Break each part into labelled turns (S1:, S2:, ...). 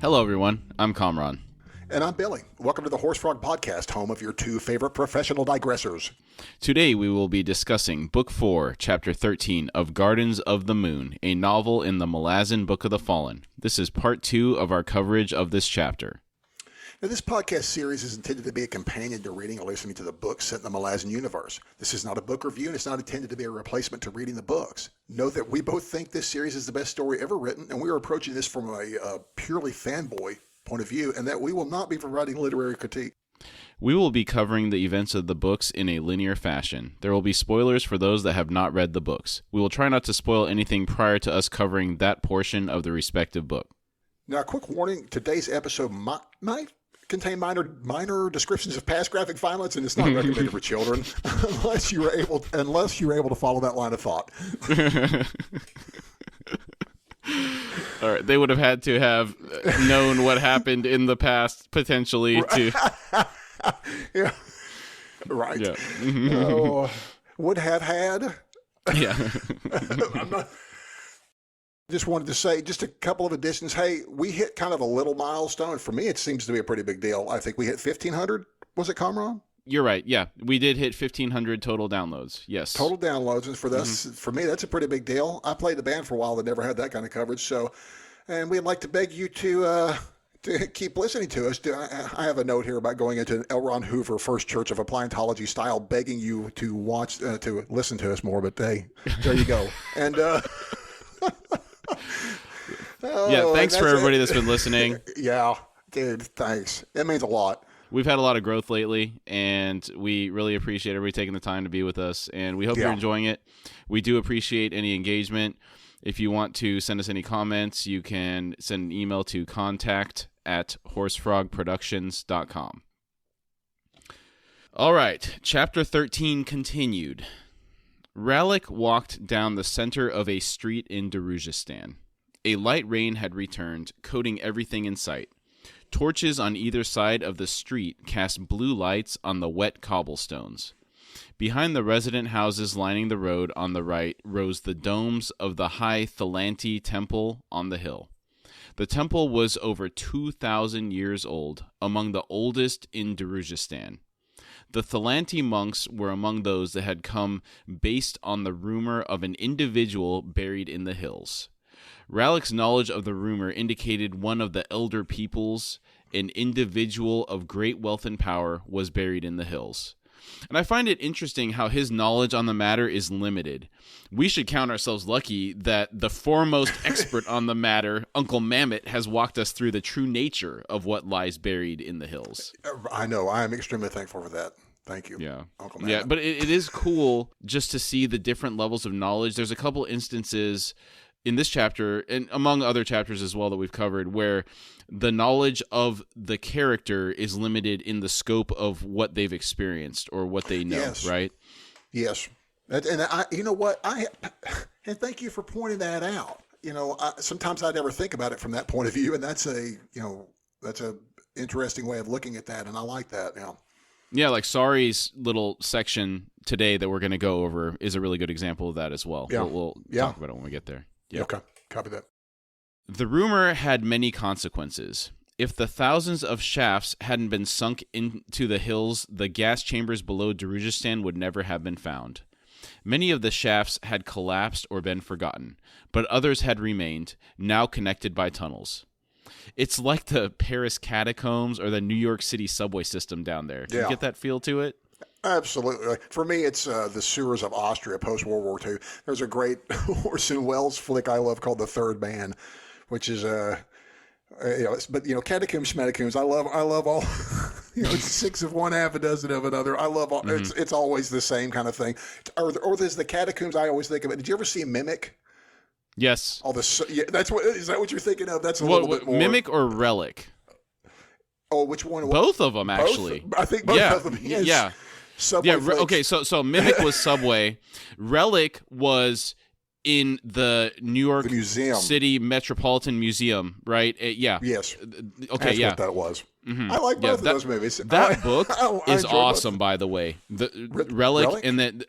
S1: Hello, everyone. I'm Kamraun.
S2: And I'm Billy. Welcome to the HorseFrog podcast, home of your two favorite professional digressors.
S1: Today, we will be discussing Book 4, Chapter 13 of Gardens of the Moon, a novel in the Malazan Book of the Fallen. This is part 2 of our coverage of this chapter.
S2: Now, this podcast series is intended to be a companion to reading or listening to the books set in the Malazan universe. This is not a book review, and it's not intended to be a replacement to reading the books. Note that we both think this series is the best story ever written, and we are approaching this from a purely fanboy point of view, and that we will not be providing literary critique.
S1: We will be covering the events of the books in a linear fashion. There will be spoilers for those that have not read the books. We will try not to spoil anything prior to us covering that portion of the respective book.
S2: Now, a quick warning, today's episode might contain minor descriptions of past graphic violence, and it's not recommended for children unless you're able to follow that line of thought.
S1: All right, they would have had to have known what happened in the past, potentially, to...
S2: Yeah, right.
S1: Yeah.
S2: Would have had.
S1: Yeah.
S2: Just wanted to say just a couple of additions. Hey, we hit kind of a little milestone. For me, it seems to be a pretty big deal. I think we hit 1,500. Was it, Kamraun?
S1: You're right. Yeah, we did hit 1,500 total downloads. Yes.
S2: Total downloads. And for me, that's a pretty big deal. I played the band for a while that never had that kind of coverage. And we'd like to beg you to keep listening to us. I have a note here about going into an L. Ron Hoover First Church of Appliantology style, begging you to watch, to listen to us more. But hey, there you go. And
S1: thanks for everybody that's been listening.
S2: Yeah, dude, thanks. It means a lot.
S1: We've had a lot of growth lately, and we really appreciate everybody taking the time to be with us, and we hope you're enjoying it. We do appreciate any engagement. If you want to send us any comments, you can send an email to contact@horsefrogproductions.com. All right, Chapter 13 continued. Ralik walked down the center of a street in Darujistan. A light rain had returned, coating everything in sight. Torches on either side of the street cast blue lights on the wet cobblestones. Behind the resident houses lining the road on the right rose the domes of the high Thalanti temple on the hill. The temple was over 2,000 years old, among the oldest in Darujistan. The Thalanti monks were among those that had come based on the rumor of an individual buried in the hills. Ralik's knowledge of the rumor indicated one of the elder peoples, an individual of great wealth and power, was buried in the hills. And I find it interesting how his knowledge on the matter is limited. We should count ourselves lucky that the foremost expert on the matter, Uncle Mammoth, has walked us through the true nature of what lies buried in the hills.
S2: I know. I am extremely thankful for that. Thank you, Uncle Mammoth.
S1: Yeah, but it is cool just to see the different levels of knowledge. There's a couple instances in this chapter, and among other chapters as well that we've covered, where the knowledge of the character is limited in the scope of what they've experienced or what they know, right? Yes.
S2: And you know what? And thank you for pointing that out. You know, sometimes I never think about it from that point of view, and that's a interesting way of looking at that, and I like that.
S1: Yeah, like Sari's little section today that we're going to go over is a really good example of that as well.
S2: Yeah.
S1: We'll talk about it when we get there.
S2: Yeah. Okay, copy that.
S1: The rumor had many consequences. If the thousands of shafts hadn't been sunk into the hills, the gas chambers below Darujistan would never have been found. Many of the shafts had collapsed or been forgotten, but others had remained, now connected by tunnels. It's like the Paris catacombs or the New York City subway system down there. Do you get that feel to it?
S2: Absolutely. For me, it's the sewers of Austria post-World War II. There's a great Orson Welles flick I love called The Third Man, which is catacombs, schmatacombs. I love all. It's 6 of one, half a dozen of another. I love all. Mm-hmm. It's always the same kind of thing. Or there's the catacombs. I always think of it. Did you ever see Mimic?
S1: Yes.
S2: That's what. Is that what you're thinking of? That's a little bit more.
S1: Mimic or Relic?
S2: Oh, which one?
S1: Both of them, actually.
S2: Both? I think both of them. Yes.
S1: Yeah.
S2: Subway
S1: okay, so Mimic was Subway. Relic was in the New York City Metropolitan Museum, right?
S2: Yes.
S1: Okay,
S2: That's what that was. Mm-hmm. I like both of those movies.
S1: That book is awesome, by the way. The Relic, and then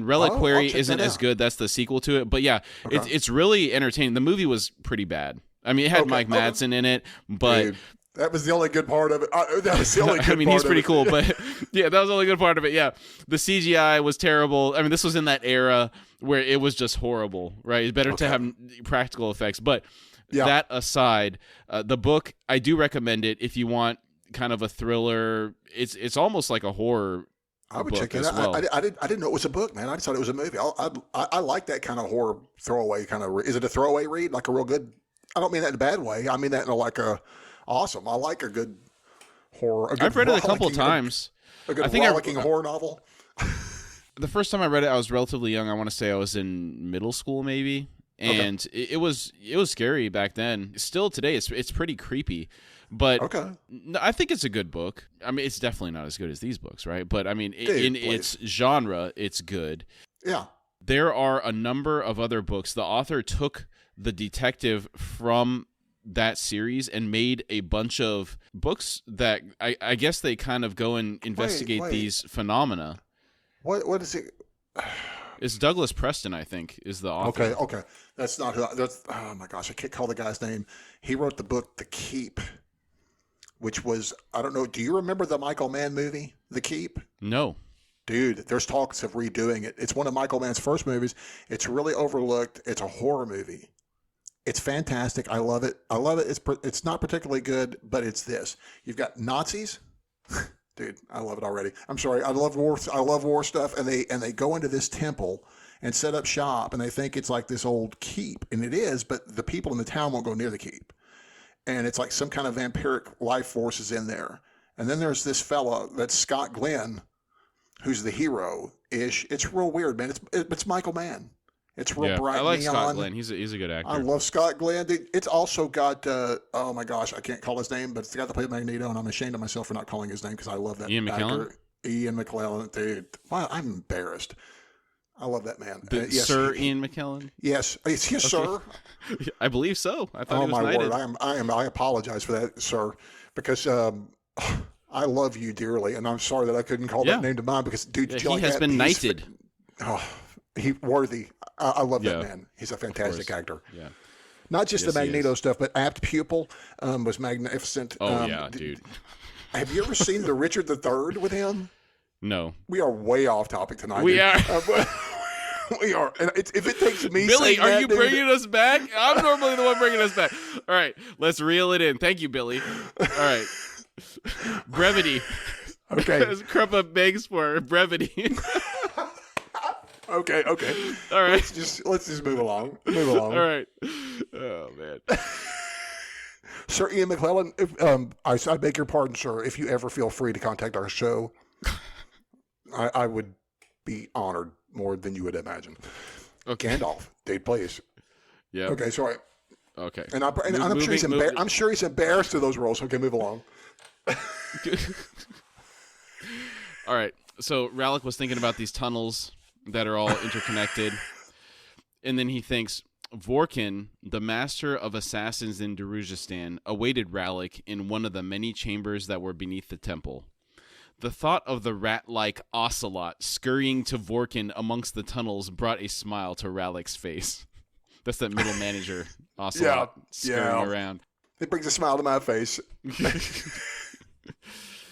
S1: Reliquary isn't as good. That's the sequel to it. But yeah, okay. It's really entertaining. The movie was pretty bad. I mean, it had Mike Madsen in it, but
S2: dude, that was the only good part of it. That was the only good
S1: I mean,
S2: part
S1: he's pretty
S2: of it.
S1: cool, but yeah, that was the only good part of it. Yeah, the CGI was terrible. I mean, this was in that era where it was just horrible, right? It's better to have practical effects. But that aside, the book, I do recommend it if you want kind of a thriller. It's almost like a horror.
S2: I would check it out.
S1: Well.
S2: I didn't know it was a book, man. I just thought it was a movie. I like that kind of horror throwaway kind of. Is it a throwaway read? Like a real good? I don't mean that in a bad way. I mean that in like a awesome. I like a good horror.
S1: I've read it a couple times.
S2: A good rollicking horror novel.
S1: The first time I read it, I was relatively young. I want to say I was in middle school, maybe, and it was scary back then. Still today, it's pretty creepy. But I think it's a good book. I mean, it's definitely not as good as these books, right? But I mean, in its genre, it's good.
S2: Yeah.
S1: There are a number of other books. The author took the detective from that series and made a bunch of books that I guess they kind of go and investigate these phenomena.
S2: What is it?
S1: It's Douglas Preston, I think, is the author.
S2: Okay. That's not who. Oh my gosh, I can't call the guy's name. He wrote the book The Keep, which was, I don't know, do you remember the Michael Mann movie, The Keep?
S1: No.
S2: Dude, there's talks of redoing it. It's one of Michael Mann's first movies. It's really overlooked. It's a horror movie. It's fantastic. I love it. It's not particularly good, but it's this. You've got Nazis. Dude, I love it already. I'm sorry. I love war stuff. And they go into this temple and set up shop, and they think it's like this old keep, and it is, but the people in the town won't go near the keep. And it's like some kind of vampiric life force is in there. And then there's this fella that's Scott Glenn, who's the hero-ish. It's real weird, man. It's Michael Mann. It's real bright.
S1: I like
S2: neon.
S1: Scott Glenn. He's a good actor.
S2: I love Scott Glenn. It's also got, oh my gosh, I can't call his name, but it's the guy that played Magneto, and I'm ashamed of myself for not calling his name because I love that
S1: Ian
S2: actor.
S1: McKellen?
S2: Ian McKellen, dude. Wow, I'm embarrassed. I love that man.
S1: Yes, Sir Ian McKellen?
S2: Yes. Is he a sir?
S1: I believe so. I thought he was
S2: my
S1: knighted.
S2: word. I apologize for that, sir, because I love you dearly, and I'm sorry that I couldn't call that name to mind because, dude,
S1: he has been knighted.
S2: He worthy. I love that man. He's a fantastic actor. Yeah. Not just the Magneto stuff, but Apt Pupil was magnificent.
S1: Oh, yeah, dude.
S2: Have you ever seen the Richard III with him?
S1: No.
S2: We are way off topic tonight.
S1: We are.
S2: We are. And if it takes me
S1: Billy, are you
S2: dude,
S1: bringing us back? I'm normally the one bringing us back. All right, let's reel it in. Thank you, Billy. All right. Brevity.
S2: Okay.
S1: As Kruppa begs for brevity.
S2: Okay.
S1: All right.
S2: Let's just move along. All
S1: right. Oh, man.
S2: Sir Ian McKellen, I beg your pardon, sir. If you ever feel free to contact our show, I would be honored more than you would imagine. Okay. Gandalf, dude, please.
S1: Yeah.
S2: Okay, sorry.
S1: Okay.
S2: And I'm sure he's embarrassed of those roles. Okay, move along.
S1: All right. So Rallick was thinking about these tunnels that are all interconnected, and then he thinks Vorkin, the master of assassins in Darujistan, awaited Rallick in one of the many chambers that were beneath the temple. The thought of the rat-like ocelot scurrying to Vorkin amongst the tunnels brought a smile to Rallick's face. That's that middle manager ocelot scurrying around.
S2: It brings a smile to my face.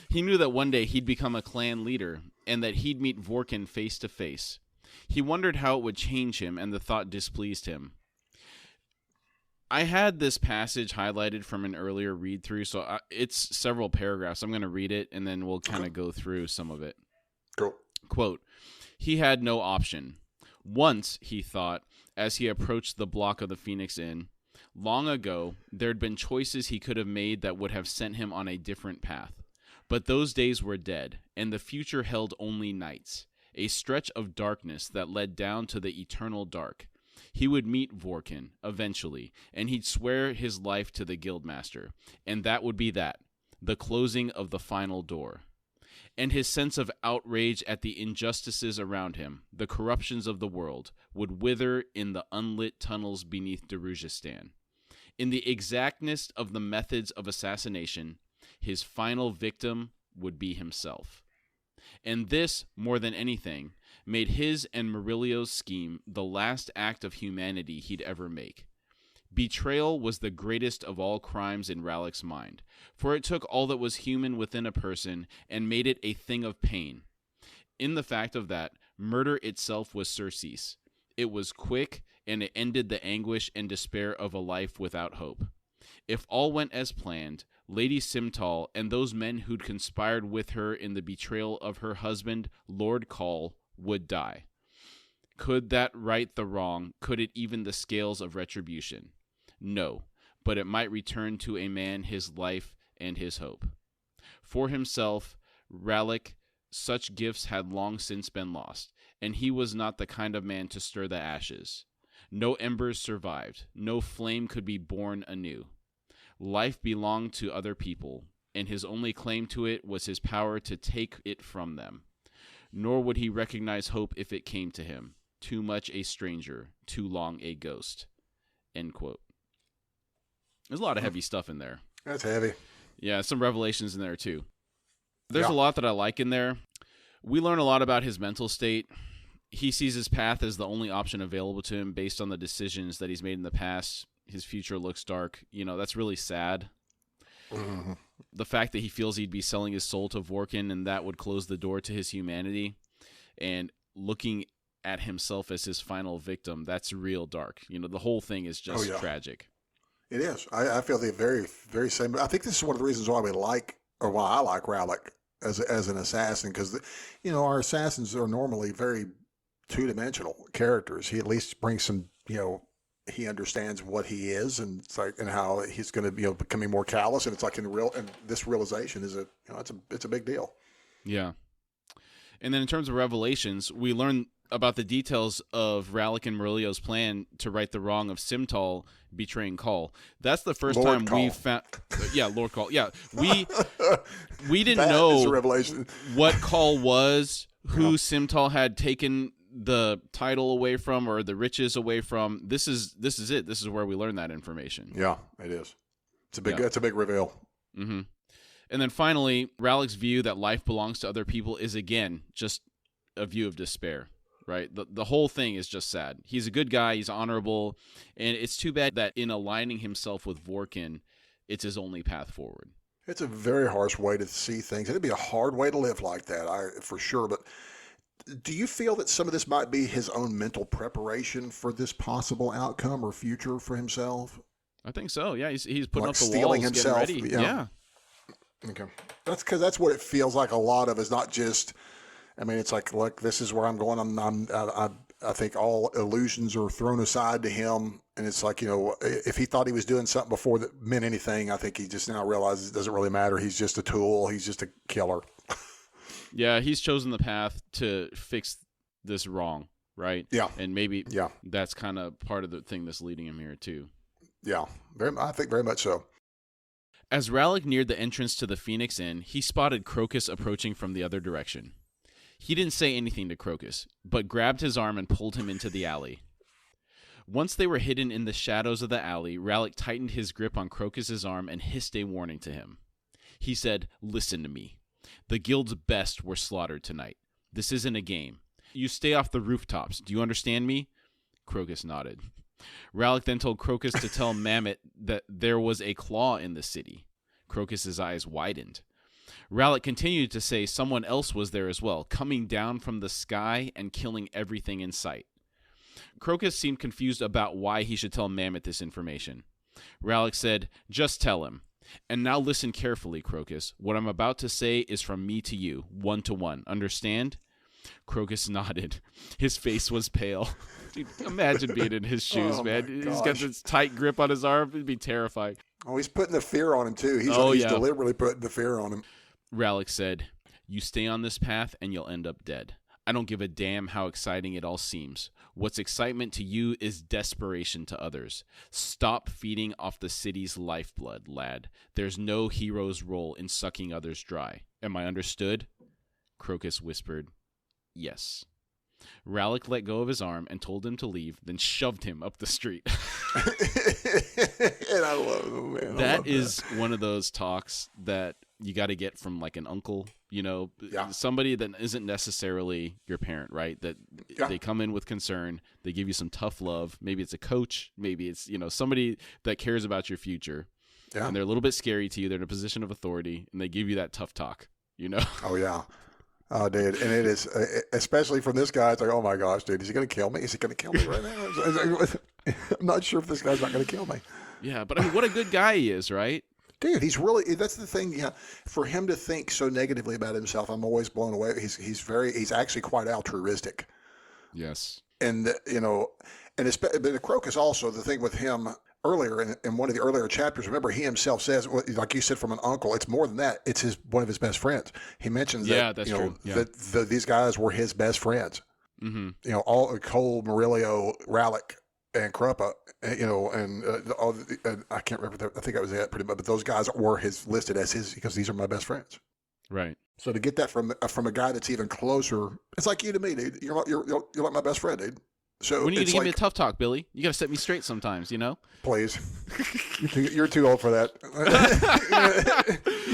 S1: He knew that one day he'd become a clan leader, and that he'd meet Vorkin face to face. He wondered how it would change him, and the thought displeased him. I had this passage highlighted from an earlier read-through, so it's several paragraphs. I'm going to read it, and then we'll kind of go through some of it.
S2: Cool.
S1: Quote, he had no option. Once, he thought, as he approached the block of the Phoenix Inn, long ago, there'd been choices he could have made that would have sent him on a different path. But those days were dead, and the future held only nights, a stretch of darkness that led down to the eternal dark. He would meet Vorkin, eventually, and he'd swear his life to the Guildmaster, and that would be that, the closing of the final door. And his sense of outrage at the injustices around him, the corruptions of the world, would wither in the unlit tunnels beneath Darujistan. In the exactness of the methods of assassination, his final victim would be himself. And this, more than anything, made his and Murillo's scheme the last act of humanity he'd ever make. Betrayal was the greatest of all crimes in Ralik's mind, for it took all that was human within a person and made it a thing of pain. In the fact of that, murder itself was surcease. It was quick, and it ended the anguish and despair of a life without hope. If all went as planned, Lady Simtal and those men who'd conspired with her in the betrayal of her husband, Lord Call, would die. Could that right the wrong? Could it even the scales of retribution? No, but it might return to a man his life and his hope. For himself, Ralik, such gifts had long since been lost, and he was not the kind of man to stir the ashes. No embers survived, no flame could be born anew. Life belonged to other people, and his only claim to it was his power to take it from them. Nor would he recognize hope if it came to him. Too much a stranger, too long a ghost. End quote. There's a lot of heavy stuff in there.
S2: That's heavy.
S1: Yeah, some revelations in there too. There's a lot that I like in there. We learn a lot about his mental state. He sees his path as the only option available to him based on the decisions that he's made in the past. His future looks dark. That's really sad. Mm-hmm. The fact that he feels he'd be selling his soul to Vorkin and that would close the door to his humanity, and looking at himself as his final victim, that's real dark. The whole thing is just tragic.
S2: It is. I feel the very, very same. I think this is one of the reasons why I like Ralik as an assassin, because our assassins are normally very two-dimensional characters. He at least brings some, he understands what he is, and it's like, and how he's going to be becoming more callous, and it's like and this realization is it's a big deal.
S1: Yeah. And then in terms of revelations, we learn about the details of Ralik and Murillo's plan to right the wrong of Simtal betraying Call. That's the first
S2: Lord
S1: time
S2: Call.
S1: we found... Yeah, Lord Call. Yeah, we didn't
S2: That
S1: know
S2: is a revelation.
S1: what Call was, who Simtal had taken the title away from or the riches away from. This is it. This is where we learn that information.
S2: Yeah, it is. It's a big reveal.
S1: Mm-hmm. And then finally, Ralik's view that life belongs to other people is again just a view of despair. Right? The whole thing is just sad. He's a good guy. He's honorable. And it's too bad that in aligning himself with Vorkin, it's his only path forward.
S2: It's a very harsh way to see things. It'd be a hard way to live like that, for sure. But do you feel that some of this might be his own mental preparation for this possible outcome or future for himself?
S1: I think so. Yeah, he's putting up the
S2: stealing
S1: walls,
S2: himself.
S1: getting ready. Yeah.
S2: Okay. That's because that's what it feels like. A lot of it's not just. I mean, it's like, look, this is where I'm going. I think all illusions are thrown aside to him, and it's like, if he thought he was doing something before that meant anything, I think he just now realizes it doesn't really matter. He's just a tool. He's just a killer.
S1: Yeah, he's chosen the path to fix this wrong, right?
S2: Yeah.
S1: And maybe that's kind of part of the thing that's leading him here, too.
S2: Yeah, I think very much so.
S1: As Ralik neared the entrance to the Phoenix Inn, he spotted Crocus approaching from the other direction. He didn't say anything to Crocus, but grabbed his arm and pulled him into the alley. Once they were hidden in the shadows of the alley, Ralik tightened his grip on Crocus's arm and hissed a warning to him. He said, "Listen to me. The guild's best were slaughtered tonight. This isn't a game. You stay off the rooftops. Do you understand me?" Crocus nodded. Ralik then told Crocus to tell Mammoth that there was a claw in the city. Crocus's eyes widened. Ralik continued to say someone else was there as well, coming down from the sky and killing everything in sight. Crocus seemed confused about why he should tell Mammoth this information. Ralik said, "Just tell him. And now listen carefully, Crocus. What I'm about to say is from me to you, 1-to-1. Understand?" Crocus nodded. His face was pale. Dude, imagine being in his shoes, man. He's got this tight grip on his arm. It'd be terrifying.
S2: Oh, he's putting the fear on him, too. He's deliberately putting the fear on him.
S1: Ralik said, "You stay on this path and you'll end up dead. I don't give a damn how exciting it all seems. What's excitement to you is desperation to others. Stop feeding off the city's lifeblood, lad. There's no hero's role in sucking others dry. Am I understood?" Crocus whispered, "Yes." Ralik let go of his arm and told him to leave, then shoved him up the street.
S2: And I love him, man.
S1: That is one of those talks that you got to get from like an uncle,
S2: Yeah.
S1: somebody that isn't necessarily your parent, right? That they come in with concern, they give you some tough love. Maybe it's a coach, maybe it's, somebody that cares about your future.
S2: Yeah.
S1: And they're a little bit scary to you. They're in a position of authority, and they give you that tough talk,
S2: Oh, yeah. Oh, dude. And it is, especially from this guy, it's like, oh, my gosh, dude, is he going to kill me? Is he going to kill me right now? I'm not sure if this guy's not going to kill me.
S1: Yeah, but I mean, what a good guy he is, right?
S2: Dude, that's the thing. Yeah. For him to think so negatively about himself, I'm always blown away. He's actually quite altruistic.
S1: Yes.
S2: And, but Crocus also, the thing with him earlier in one of the earlier chapters, remember he himself says, like you said, from an uncle, it's more than that. It's one of his best friends. He mentions that,
S1: that's true. Yeah.
S2: that these guys were his best friends.
S1: Mm-hmm.
S2: All Cole, Murillo, Rallick, and Kruppa, I can't remember. I think that was it pretty much. But those guys were listed as his because these are my best friends.
S1: Right.
S2: So to get that from a guy that's even closer, it's like you to me, dude. You're like my best friend, dude. So
S1: when you give me a tough talk, Billy, you got to set me straight sometimes,
S2: Please, you're too old for that.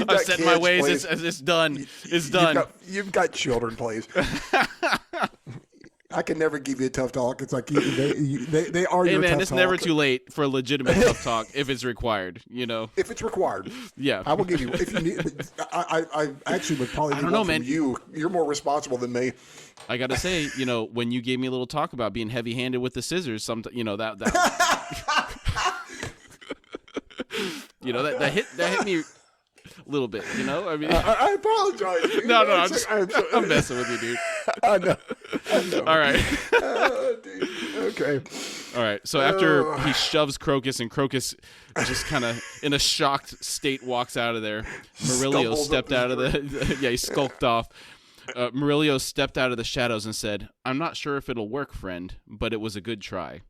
S1: I've set my ways. It's done. It's done.
S2: You've got children, please. I can never give you a tough talk. It's like they are your tough talk.
S1: It's never too late for a legitimate tough talk if it's required.
S2: If it's required,
S1: yeah,
S2: I will give you. If you need, I actually would probably. I don't know, man. You're more responsible than me.
S1: I got to say, when you gave me a little talk about being heavy-handed with the scissors, that that hit me a little bit. I mean,
S2: I apologize. Dude.
S1: No, I'm messing with you, dude.
S2: I know.
S1: All right.
S2: Dude. Okay.
S1: All right. So after he shoves Crocus, and Crocus just kind of in a shocked state walks out of there, Murillo stepped out of he skulked off. Murillo stepped out of the shadows and said, "I'm not sure if it'll work, friend, but it was a good try."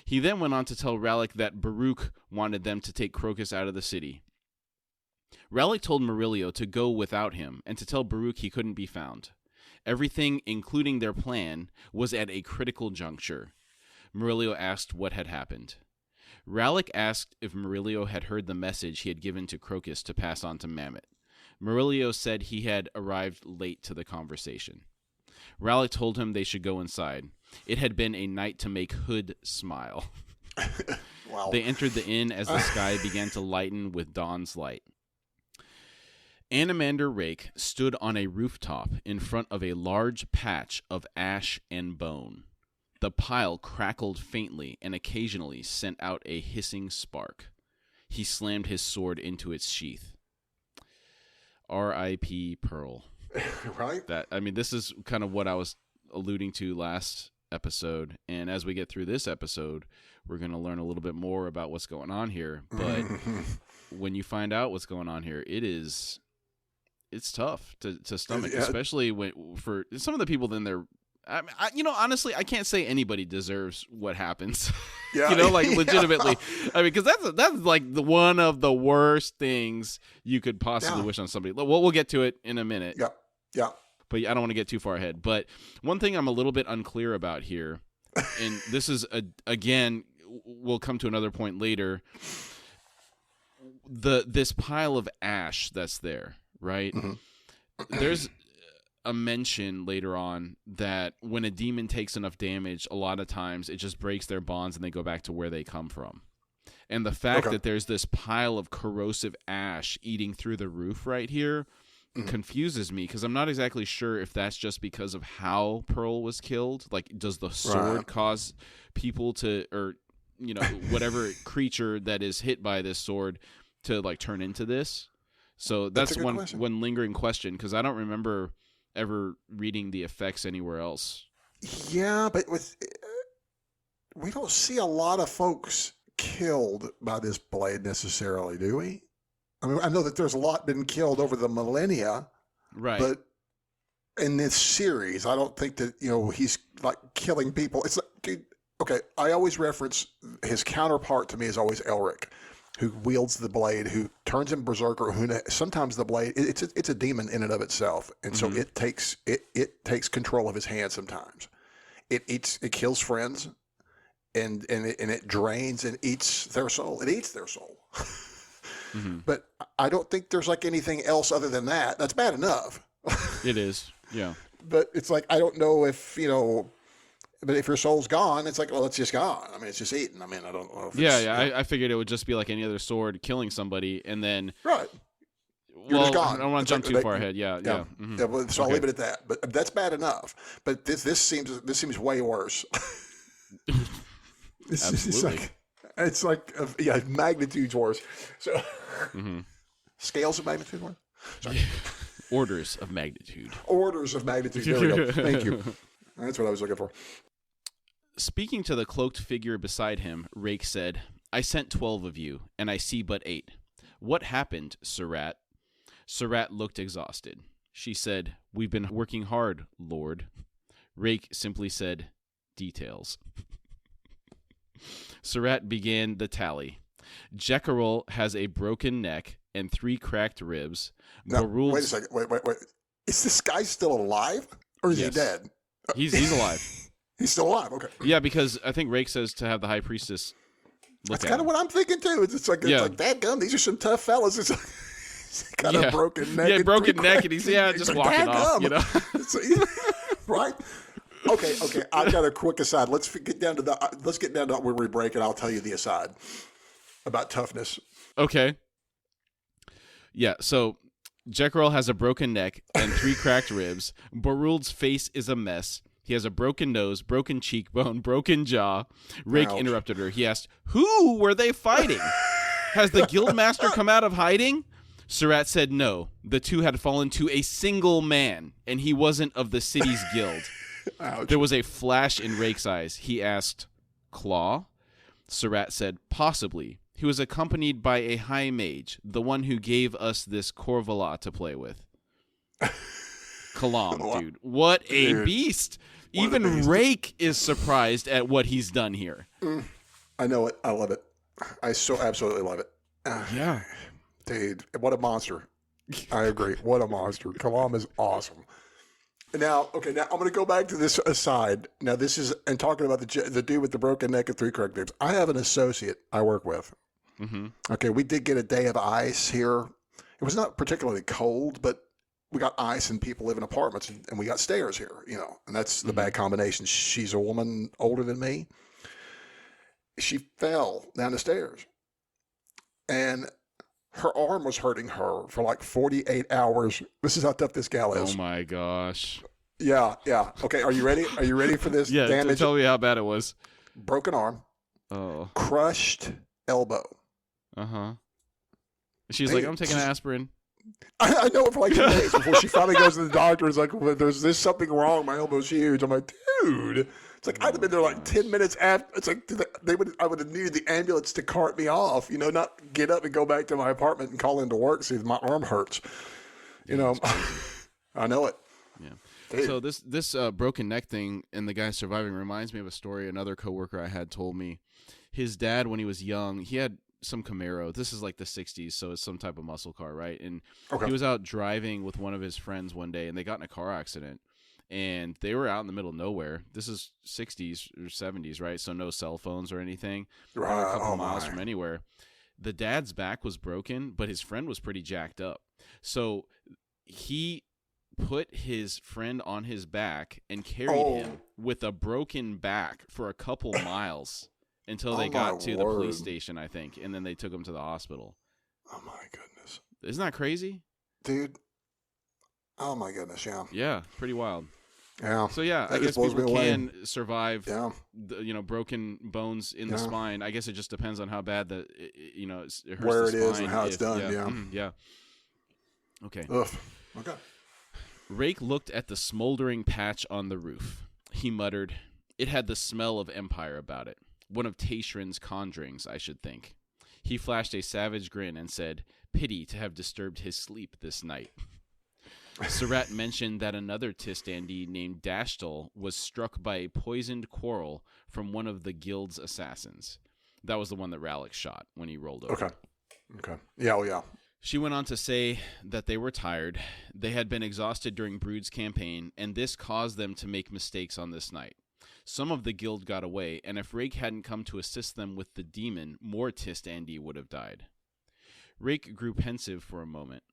S1: He then went on to tell Rallick that Baruch wanted them to take Crocus out of the city. Rallick told Murillo to go without him and to tell Baruch he couldn't be found. Everything, including their plan, was at a critical juncture. Murillo asked what had happened. Rallick asked if Murillo had heard the message he had given to Crocus to pass on to Mamet. Murillo said he had arrived late to the conversation. Rallick told him they should go inside. It had been a night to make Hood smile.
S2: Wow.
S1: They entered the inn as the sky began to lighten with dawn's light. Animander Rake stood on a rooftop in front of a large patch of ash and bone. The pile crackled faintly and occasionally sent out a hissing spark. He slammed his sword into its sheath. R.I.P. Pearl.
S2: Right?
S1: This is kind of what I was alluding to last episode, and as we get through this episode, we're going to learn a little bit more about what's going on here. But when you find out what's going on here, it's tough to stomach, especially for some of the people. Then they're, honestly, I can't say anybody deserves what happens.
S2: Yeah.
S1: Legitimately. Because that's like one of the worst things you could possibly wish on somebody. We'll get to it in a minute.
S2: Yeah. Yeah.
S1: But I don't want to get too far ahead. But one thing I'm a little bit unclear about here, and this is again, we'll come to another point later. This pile of ash that's there, right? Mm-hmm. There's a mention later on that when a demon takes enough damage, a lot of times it just breaks their bonds and they go back to where they come from. And the fact that there's this pile of corrosive ash eating through the roof right here confuses me, because I'm not exactly sure if that's just because of how Pearl was killed. Like, does the sword cause people to, or whatever creature that is hit by this sword to turn into this? So that's one lingering question, because I don't remember ever reading the effects anywhere else.
S2: Yeah, but we don't see a lot of folks killed by this blade necessarily, do we? I know that there's a lot been killed over the millennia,
S1: right?
S2: But in this series, I don't think that he's killing people. It's like, dude, okay. I always reference his counterpart to me is always Elric, who wields the blade, who turns him berserker. Who sometimes the blade it's a demon in and of itself, and so it takes control of his hand. Sometimes it kills friends, and it drains and eats their soul. It eats their soul. But I don't think there's like anything else other than that. That's bad enough.
S1: It is, yeah.
S2: But it's like, I don't know if, but if your soul's gone, it's like, well, it's just gone. I mean, it's just eaten. I mean, I don't know if
S1: I figured it would just be like any other sword killing somebody, and then
S2: right. You're just gone.
S1: I don't want to jump too far ahead. Yeah.
S2: Mm-hmm. Yeah, well, so I'll leave it at that. But that's bad enough. But this seems way worse.
S1: Absolutely.
S2: It's like magnitudes worse. So scales of magnitude worse. Sorry.
S1: Orders of magnitude.
S2: Orders of magnitude. There we go. Thank you. That's what I was looking for.
S1: Speaking to the cloaked figure beside him, Rake said, "I sent 12 of you, and I see but 8. What happened, Surat?" Surat looked exhausted. She said, "We've been working hard, Lord." Rake simply said, "Details." Surat began the tally. Jekyll has a broken neck and 3 cracked ribs.
S2: Now, wait a second. Wait. Is this guy still alive? Or is he dead?
S1: He's alive.
S2: He's still alive, okay.
S1: Yeah, because I think Rake says to have the high priestess look
S2: That's kind of what I'm thinking, too. It's like dadgum, these are some tough fellas. It's like, he's got a broken neck.
S1: Yeah, broken neck, and he's just walking off,
S2: Right? Okay. I've got a quick aside. Let's get down to where we break, and I'll tell you the aside about toughness.
S1: Okay. Yeah, so Jekyll has a broken neck and 3 cracked ribs. Baruld's face is a mess. He has a broken nose, broken cheekbone, broken jaw. Rake interrupted her. He asked, "Who were they fighting? Has the guildmaster come out of hiding?" Surat said no. The 2 had fallen to a single man, and he wasn't of the city's guild.
S2: Ouch.
S1: There was a flash in Rake's eyes. He asked, "Claw?" Surat said, "Possibly. He was accompanied by a high mage, the one who gave us this Corvala to play with." Kalam, dude. What a beast. Even Rake is surprised at what he's done here.
S2: I know it. I love it. I so absolutely love it.
S1: Yeah.
S2: Dude, what a monster. I agree. What a monster. Kalam is awesome. Now, I'm going to go back to this aside. Now, this is, and talking about the dude with the broken neck and 3 cracked ribs. I have an associate I work with. Mm-hmm. Okay, we did get a day of ice here. It was not particularly cold, but we got ice and people live in apartments, and we got stairs here, and that's the bad combination. She's a woman older than me. She fell down the stairs, and her arm was hurting her for like 48 hours. This is how tough this gal is.
S1: Oh, my gosh.
S2: Yeah. Okay, are you ready? Are you ready for this damage?
S1: Tell me how bad it was.
S2: Broken arm.
S1: Oh.
S2: Crushed elbow.
S1: Uh-huh. She's like, "I'm taking aspirin."
S2: I know it for like 2 days before she finally goes to the doctor. It's like, well, there's something wrong. My elbow's huge. I'm like, dude. It's like, I'd have been there like 10 minutes after. It's like, I would have needed the ambulance to cart me off, not get up and go back to my apartment and call into work, see if my arm hurts. I know it.
S1: Yeah. Dude. So this broken neck thing and the guy surviving reminds me of a story another coworker I had told me. His dad, when he was young, he had some Camaro. This is like the 60s, so it's some type of muscle car, right? And he was out driving with one of his friends one day, and they got in a car accident. And they were out in the middle of nowhere. This is 60s or 70s, right? So no cell phones or anything. Right. A couple miles from anywhere. The dad's back was broken, but his friend was pretty jacked up. So he put his friend on his back and carried him with a broken back for a couple miles. Until they got to the police station, I think, and then they took him to the hospital.
S2: Oh, my goodness.
S1: Isn't that crazy?
S2: Dude. Oh, my goodness, yeah.
S1: Yeah, pretty wild.
S2: Yeah.
S1: So, yeah, I guess people can survive, broken bones in the spine. I guess it just depends on how bad it hurts
S2: where
S1: the
S2: it is
S1: spine,
S2: and how it's done,
S1: Yeah. Okay.
S2: Ugh. Okay.
S1: Rake looked at the smoldering patch on the roof. He muttered, "It had the smell of empire about it. One of Tashrin's conjurings, I should think." He flashed a savage grin and said, "Pity to have disturbed his sleep this night." Surat mentioned that another Tistandi named Dashtal was struck by a poisoned quarrel from one of the guild's assassins. That was the one that Ralik shot when he rolled over.
S2: Okay. Yeah,
S1: She went on to say that they were tired. They had been exhausted during Brood's campaign, and this caused them to make mistakes on this night. Some of the guild got away, and if Rake hadn't come to assist them with the demon, more Tistandi would have died. Rake grew pensive for a moment.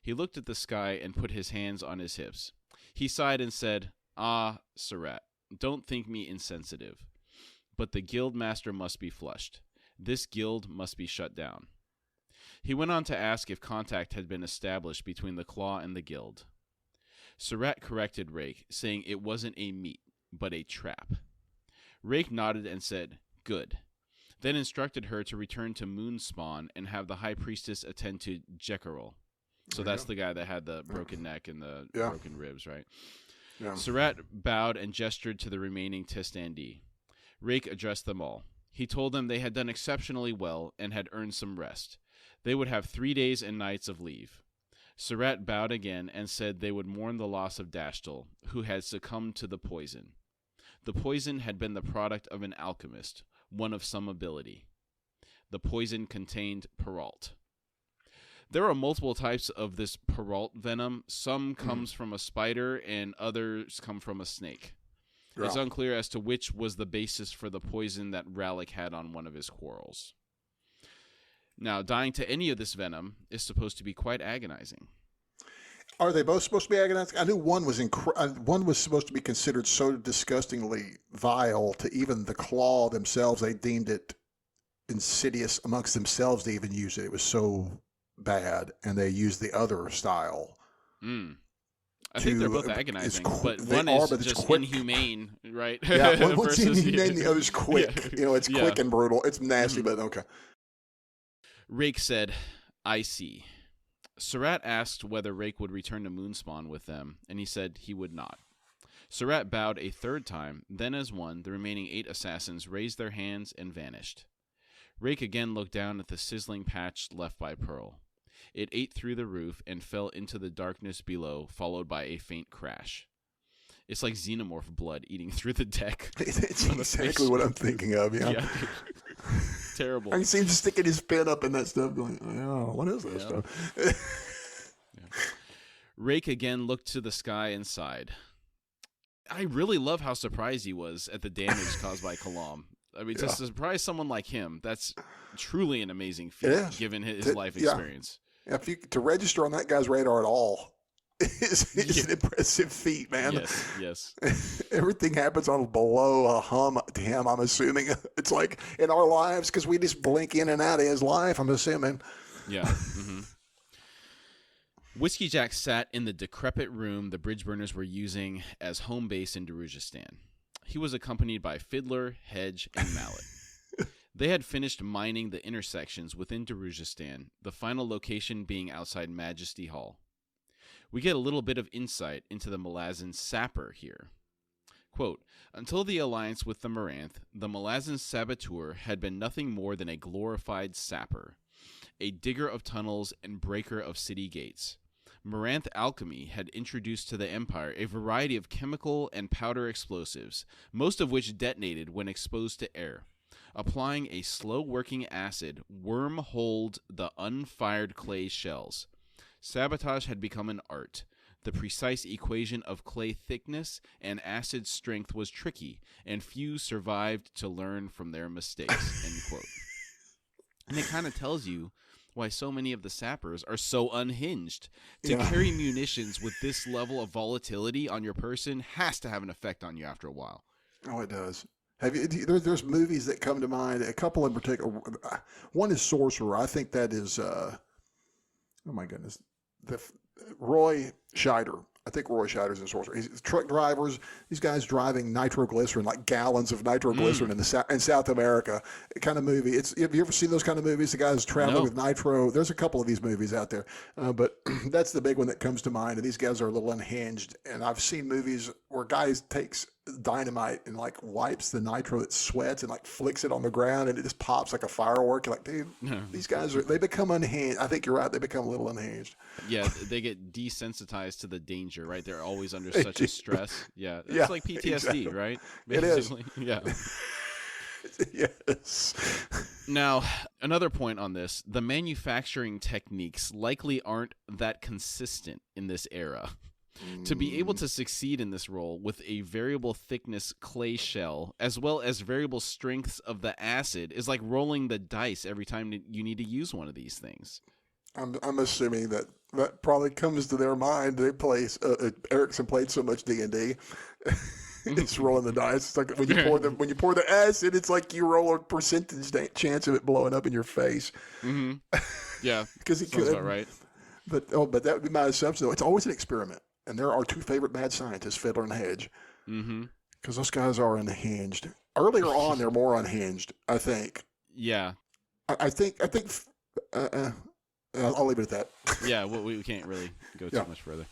S1: He looked at the sky and put his hands on his hips. He sighed and said, "Ah, Surratt, don't think me insensitive. But the guild master must be flushed. This guild must be shut down." He went on to ask if contact had been established between the Claw and the guild. Surratt corrected Rake, saying it wasn't a meet, but a trap. Rake nodded and said, "Good," then instructed her to return to Moonspawn and have the High Priestess attend to Jekyll. So that's the guy that had the broken neck and the broken ribs, right? Yeah. Surratt bowed and gestured to the remaining Tistandi. Rake addressed them all. He told them they had done exceptionally well and had earned some rest. They would have 3 days and nights of leave. Surratt bowed again and said they would mourn the loss of Dashtel, who had succumbed to the poison. The poison had been the product of an alchemist, one of some ability. The poison contained Peralt. There are multiple types of this Peralt venom. Some comes from a spider and others come from a snake. Yeah. It's unclear as to which was the basis for the poison that Rallick had on one of his quarrels. Now, dying to any of this venom is supposed to be quite agonizing.
S2: Are they both supposed to be agonizing? I knew one was supposed to be considered so disgustingly vile to even the Claw themselves. They deemed it insidious amongst themselves to even use it. It was so bad, and they used the other style.
S1: I think they're both agonizing, but one is just inhumane, right?
S2: Yeah, one's inhumane, the other's quick. Yeah. It's quick and brutal. It's nasty, but okay.
S1: Rake said, "I see." Surratt asked whether Rake would return to Moonspawn with them, and he said he would not. Surratt bowed a third time, then as one, the remaining 8 assassins raised their hands and vanished. Rake again looked down at the sizzling patch left by Pearl. It ate through the roof and fell into the darkness below, followed by a faint crash. It's like xenomorph blood eating through the deck.
S2: It's exactly what I'm thinking of, yeah.
S1: Terrible.
S2: I can see him sticking his pen up in that stuff going, oh, what is this stuff?
S1: Rake again looked to the sky and sighed. I really love how surprised he was at the damage caused by Kalam. I mean, to surprise someone like him, that's truly an amazing feat, given his life experience.
S2: Yeah, to register on that guy's radar at all is an impressive feat, man.
S1: Yes.
S2: Everything happens on below a hum to him, I'm assuming. It's like in our lives, because we just blink in and out of his life, I'm assuming.
S1: Yeah. Mm-hmm. Whiskey Jack sat in the decrepit room the Bridgeburners were using as home base in Darujistan. He was accompanied by Fiddler, Hedge, and Mallet. They had finished mining the intersections within Darujistan, the final location being outside Majesty Hall. We get a little bit of insight into the Malazan sapper here. Quote, "Until the alliance with the Moranth, the Malazan saboteur had been nothing more than a glorified sapper, a digger of tunnels and breaker of city gates. Moranth alchemy had introduced to the Empire a variety of chemical and powder explosives, most of which detonated when exposed to air. Applying a slow-working acid wormholed the unfired clay shells. Sabotage had become an art. The precise equation of clay thickness and acid strength was tricky, and few survived to learn from their mistakes." End quote. And it kind of tells you why so many of the sappers are so unhinged. To carry munitions with this level of volatility on your person has to have an effect on you after a while.
S2: Oh, it does. Have you? There's movies that come to mind. A couple in particular. One is Sorcerer. I think that is. Oh my goodness, Roy Scheider. I think Roy Scheider's in Sorcerer. He's truck drivers. These guys driving nitroglycerin, like gallons of nitroglycerin in South America, kind of movie. Have you ever seen those kind of movies? The guys traveling with nitro. There's a couple of these movies out there, but that's the big one that comes to mind. And these guys are a little unhinged. And I've seen movies where guys takes dynamite and like wipes the nitro that sweats and like flicks it on the ground and it just pops like a firework. You're like, dude, these guys they become unhinged. I think you're right. They become a little unhinged.
S1: Yeah, they get desensitized to the danger, right? They're always under such a stress. Yeah, it's like PTSD, exactly. Right?
S2: Basically.
S1: It is. Yeah.
S2: Yes.
S1: Now, another point on this, the manufacturing techniques likely aren't that consistent in this era. To be able to succeed in this role with a variable thickness clay shell, as well as variable strengths of the acid, is like rolling the dice every time you need to use one of these things.
S2: I'm assuming that probably comes to their mind. They play. Erikson played so much D&D. It's rolling the dice. It's like when you pour the acid, it's like you roll a percentage chance of it blowing up in your face.
S1: Mm-hmm. Yeah,
S2: because he
S1: sounds
S2: could.
S1: about right.
S2: But that would be my assumption. Though it's always an experiment, and there are two favorite mad scientists, Fiddler and Hedge, because those guys are unhinged. Earlier on, they're more unhinged. I think.
S1: Yeah.
S2: I think. I'll leave it at that.
S1: Yeah, well, we can't really go too much further.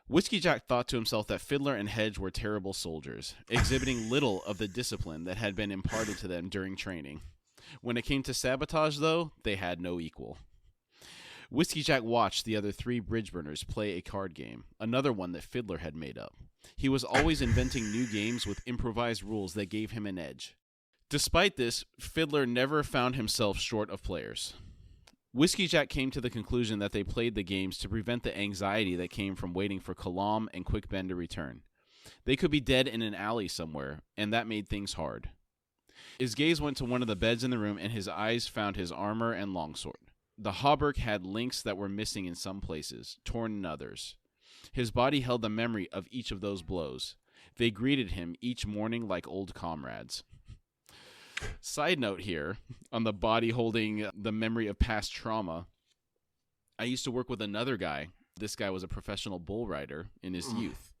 S1: Whiskey Jack thought to himself that Fiddler and Hedge were terrible soldiers, exhibiting little of the discipline that had been imparted to them during training. When it came to sabotage, though, they had no equal. Whiskey Jack watched the other three bridge burners play a card game, another one that Fiddler had made up. He was always inventing new games with improvised rules that gave him an edge. Despite this, Fiddler never found himself short of players. Whiskey Jack came to the conclusion that they played the games to prevent the anxiety that came from waiting for Kalam and Quick Ben to return. They could be dead in an alley somewhere, and that made things hard. His gaze went to one of the beds in the room, and his eyes found his armor and longsword. The hauberk had links that were missing in some places, torn in others. His body held the memory of each of those blows. They greeted him each morning like old comrades. Side note here, on the body holding the memory of past trauma, I used to work with another guy. This guy was a professional bull rider in his youth,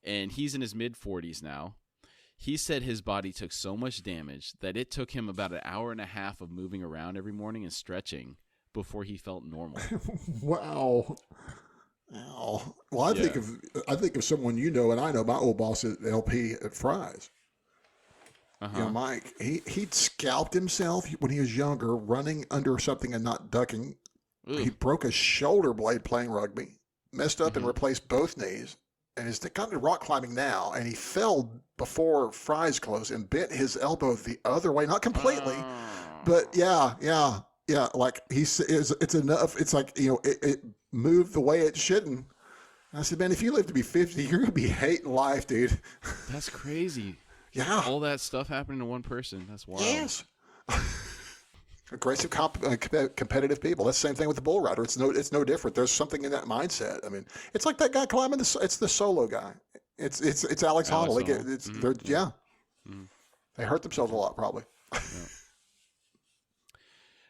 S1: and he's in his mid-40s now. He said his body took so much damage that it took him about an hour and a half of moving around every morning and stretching before he felt normal.
S2: Wow. Well, I think of someone you know, and I know my old boss at LP at Fry's. Mike, he'd scalped himself when he was younger, running under something and not ducking. Ooh. He broke a shoulder blade playing rugby, messed up and replaced both knees, and he's got into rock climbing now, and he fell before Fry's closed and bent his elbow the other way, not completely, but yeah, like it's enough. It's like, it moved the way it shouldn't. And I said, man, if you live to be 50, you're going to be hating life, dude.
S1: That's crazy.
S2: Yeah.
S1: All that stuff happening to one person. That's wild.
S2: Yes. Aggressive, competitive people. That's the same thing with the bull rider. It's no different. There's something in that mindset. I mean, it's like that guy climbing it's the solo guy. It's Alex Honnold. They hurt themselves a lot, probably.
S1: Yeah.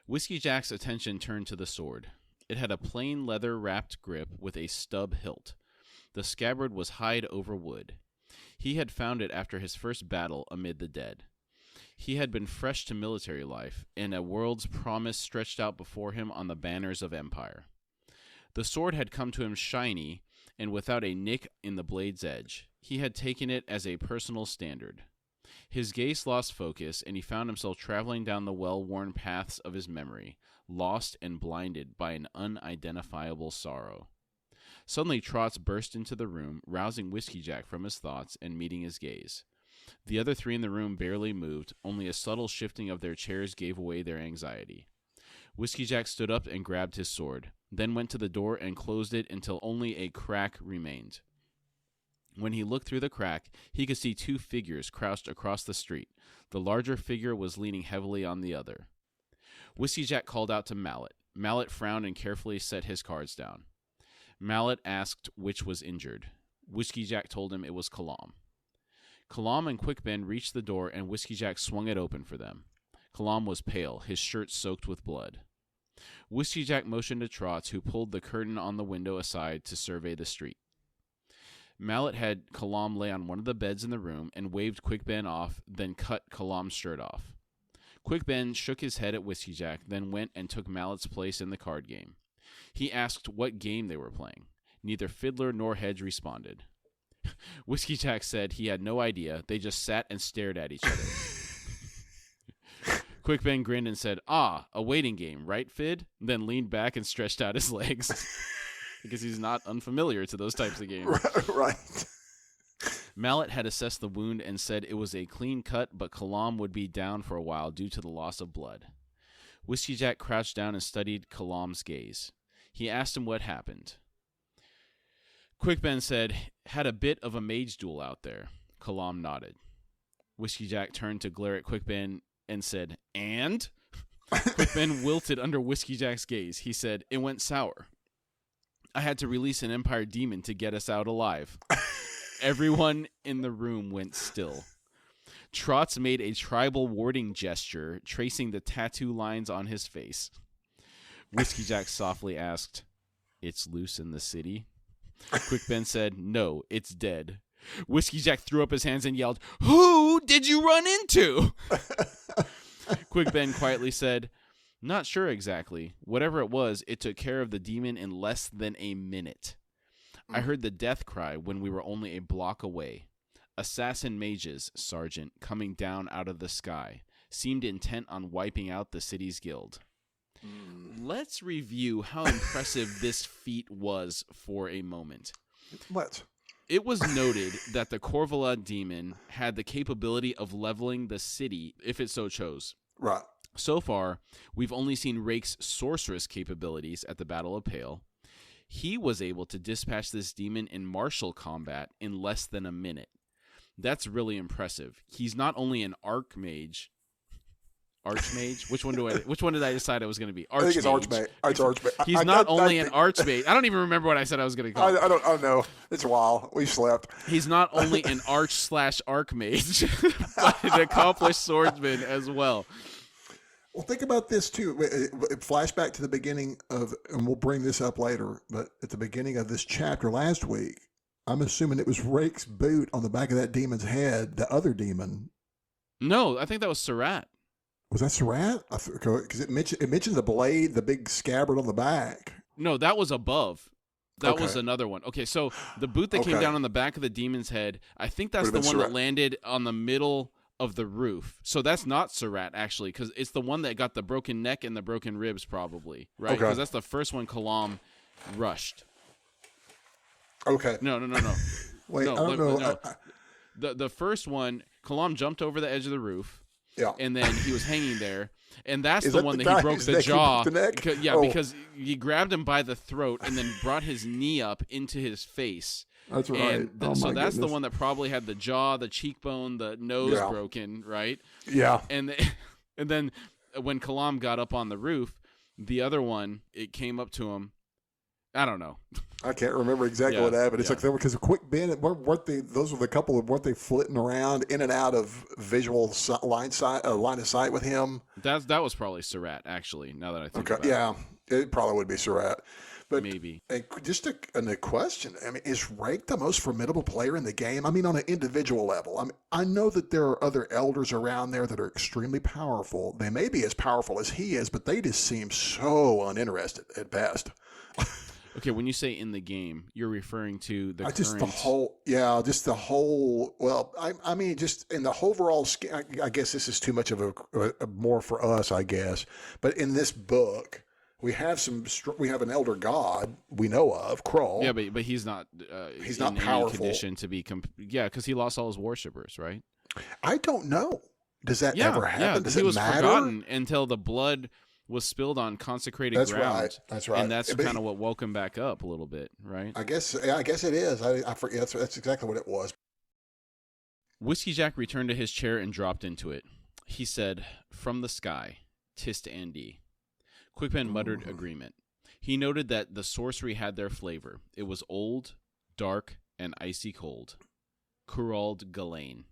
S1: Whiskey Jack's attention turned to the sword. It had a plain leather-wrapped grip with a stub hilt. The scabbard was hide over wood. He had found it after his first battle amid the dead. He had been fresh to military life, and a world's promise stretched out before him on the banners of empire. The sword had come to him shiny and without a nick in the blade's edge. He had taken it as a personal standard. His gaze lost focus, and he found himself traveling down the well-worn paths of his memory, lost and blinded by an unidentifiable sorrow. Suddenly, Trots burst into the room, rousing Whiskey Jack from his thoughts and meeting his gaze. The other three in the room barely moved, only a subtle shifting of their chairs gave away their anxiety. Whiskey Jack stood up and grabbed his sword, then went to the door and closed it until only a crack remained. When he looked through the crack, he could see two figures crouched across the street. The larger figure was leaning heavily on the other. Whiskey Jack called out to Mallet. Mallet frowned and carefully set his cards down. Mallet asked which was injured. Whiskey Jack told him it was Kalam. Kalam and Quick Ben reached the door, and Whiskey Jack swung it open for them. Kalam was pale, his shirt soaked with blood. Whiskey Jack motioned to Trots, who pulled the curtain on the window aside to survey the street. Mallet had Kalam lay on one of the beds in the room and waved Quick Ben off, then cut Kalam's shirt off. Quick Ben shook his head at Whiskey Jack, then went and took Mallet's place in the card game. He asked what game they were playing. Neither Fiddler nor Hedge responded. Whiskey Jack said he had no idea. They just sat and stared at each other. Quick Ben grinned and said, a waiting game, right, Fid? Then leaned back and stretched out his legs. Because he's not unfamiliar to those types of games.
S2: Right.
S1: Mallet had assessed the wound and said it was a clean cut, but Kalam would be down for a while due to the loss of blood. Whiskey Jack crouched down and studied Kalam's gaze. He asked him what happened. Quick Ben said, had a bit of a mage duel out there. Kalam nodded. Whiskey Jack turned to glare at Quick Ben and said, and? Quick Ben wilted under Whiskey Jack's gaze. He said, "It went sour. I had to release an Empire demon to get us out alive." Everyone in the room went still. Trotz made a tribal warding gesture, tracing the tattoo lines on his face. Whiskey Jack softly asked, "It's loose in the city?" Quick Ben said, "No, it's dead." Whiskey Jack threw up his hands and yelled, "Who did you run into?" Quick Ben quietly said, "Not sure exactly. Whatever it was, it took care of the demon in less than a minute. I heard the death cry when we were only a block away. Assassin mages, Sergeant, coming down out of the sky, seemed intent on wiping out the city's guild." Let's review how impressive this feat was for a moment.
S2: Let's.
S1: It was noted that the Corvola demon had the capability of leveling the city if it so chose.
S2: Right.
S1: So far, we've only seen Rake's sorceress capabilities at the Battle of Pale. He was able to dispatch this demon in martial combat in less than a minute. That's really impressive. He's not only an archmage. Which one did I decide I was going to be?
S2: I think it's archmage. It's archmage.
S1: He's not only an archmage. I don't even remember what I said I was going to call.
S2: I don't know. It's a while. We slept.
S1: He's not only an arch/archmage, but an accomplished swordsman as well.
S2: Well, think about this too. Flashback to the beginning of, and we'll bring this up later, but at the beginning of this chapter last week, I'm assuming it was Rake's boot on the back of that demon's head, the other demon.
S1: No, I think that was Surratt.
S2: Was that Surratt? Because it mentioned the blade, the big scabbard on the back.
S1: No, that was above. That was another one. Okay, so the boot that came down on the back of the demon's head, I think that's the one that landed on the middle of the roof. So that's not Surratt, actually, because it's the one that got the broken neck and the broken ribs, probably, right? Because that's the first one Kalam rushed.
S2: Okay.
S1: No.
S2: Wait, I don't know.
S1: The first one, Kalam jumped over the edge of the roof.
S2: Yeah.
S1: And then he was hanging there. And that's the one that he broke the jaw. Because he grabbed him by the throat and then brought his knee up into his face.
S2: That's right.
S1: So that's the one that probably had the jaw, the cheekbone, the nose broken, right?
S2: Yeah.
S1: And then when Kalam got up on the roof, the other one, it came up to him. I don't know.
S2: I can't remember exactly what happened. It's like because Quick Ben, those were the couple of weren't they flitting around in and out of visual line of sight with him?
S1: That was probably Surratt, actually. Now that I think about
S2: it, it probably would be Surratt. But
S1: maybe
S2: just a question. I mean, is Rake the most formidable player in the game? I mean, on an individual level. I mean, I know that there are other elders around there that are extremely powerful. They may be as powerful as he is, but they just seem so uninterested at best.
S1: Okay, when you say in the game, you're referring to the
S2: just the whole. Well, I mean, just in the overall. I guess this is too much of a more for us, I guess. But in this book, we have an elder god we know of, Krull.
S1: Yeah, but he's not.
S2: He's not powerful.
S1: Any condition to be. Because he lost all his worshippers, right?
S2: I don't know. Does that ever happen?
S1: Yeah,
S2: Does
S1: he
S2: it
S1: was
S2: matter?
S1: forgotten until the blood was spilled on consecrated ground.
S2: That's right.
S1: And that's kind of what woke him back up a little bit, right?
S2: I guess it is. I forget. That's exactly what it was.
S1: Whiskey Jack returned to his chair and dropped into it. He said, "From the sky, Tist Andy." Quickpen muttered agreement. He noted that the sorcery had their flavor. It was old, dark, and icy cold. Kurald Galain.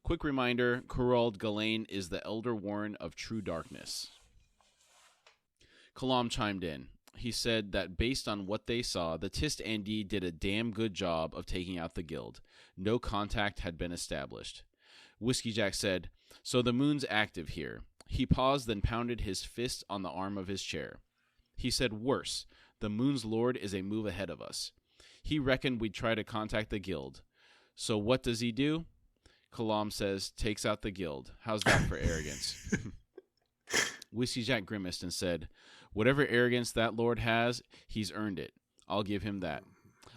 S1: Quick reminder, Kurald Galain is the Elder Warren of True Darkness. Kalam chimed in. He said that based on what they saw, the Tist Andi did a damn good job of taking out the guild. No contact had been established. Whiskey Jack said, "So the moon's active here." He paused, then pounded his fist on the arm of his chair. He said, "Worse, the moon's lord is a move ahead of us. He reckoned we'd try to contact the guild. So what does he do?" Kalam says, "Takes out the guild. How's that for arrogance?" Whiskey Jack grimaced and said, "Whatever arrogance that lord has, he's earned it. I'll give him that.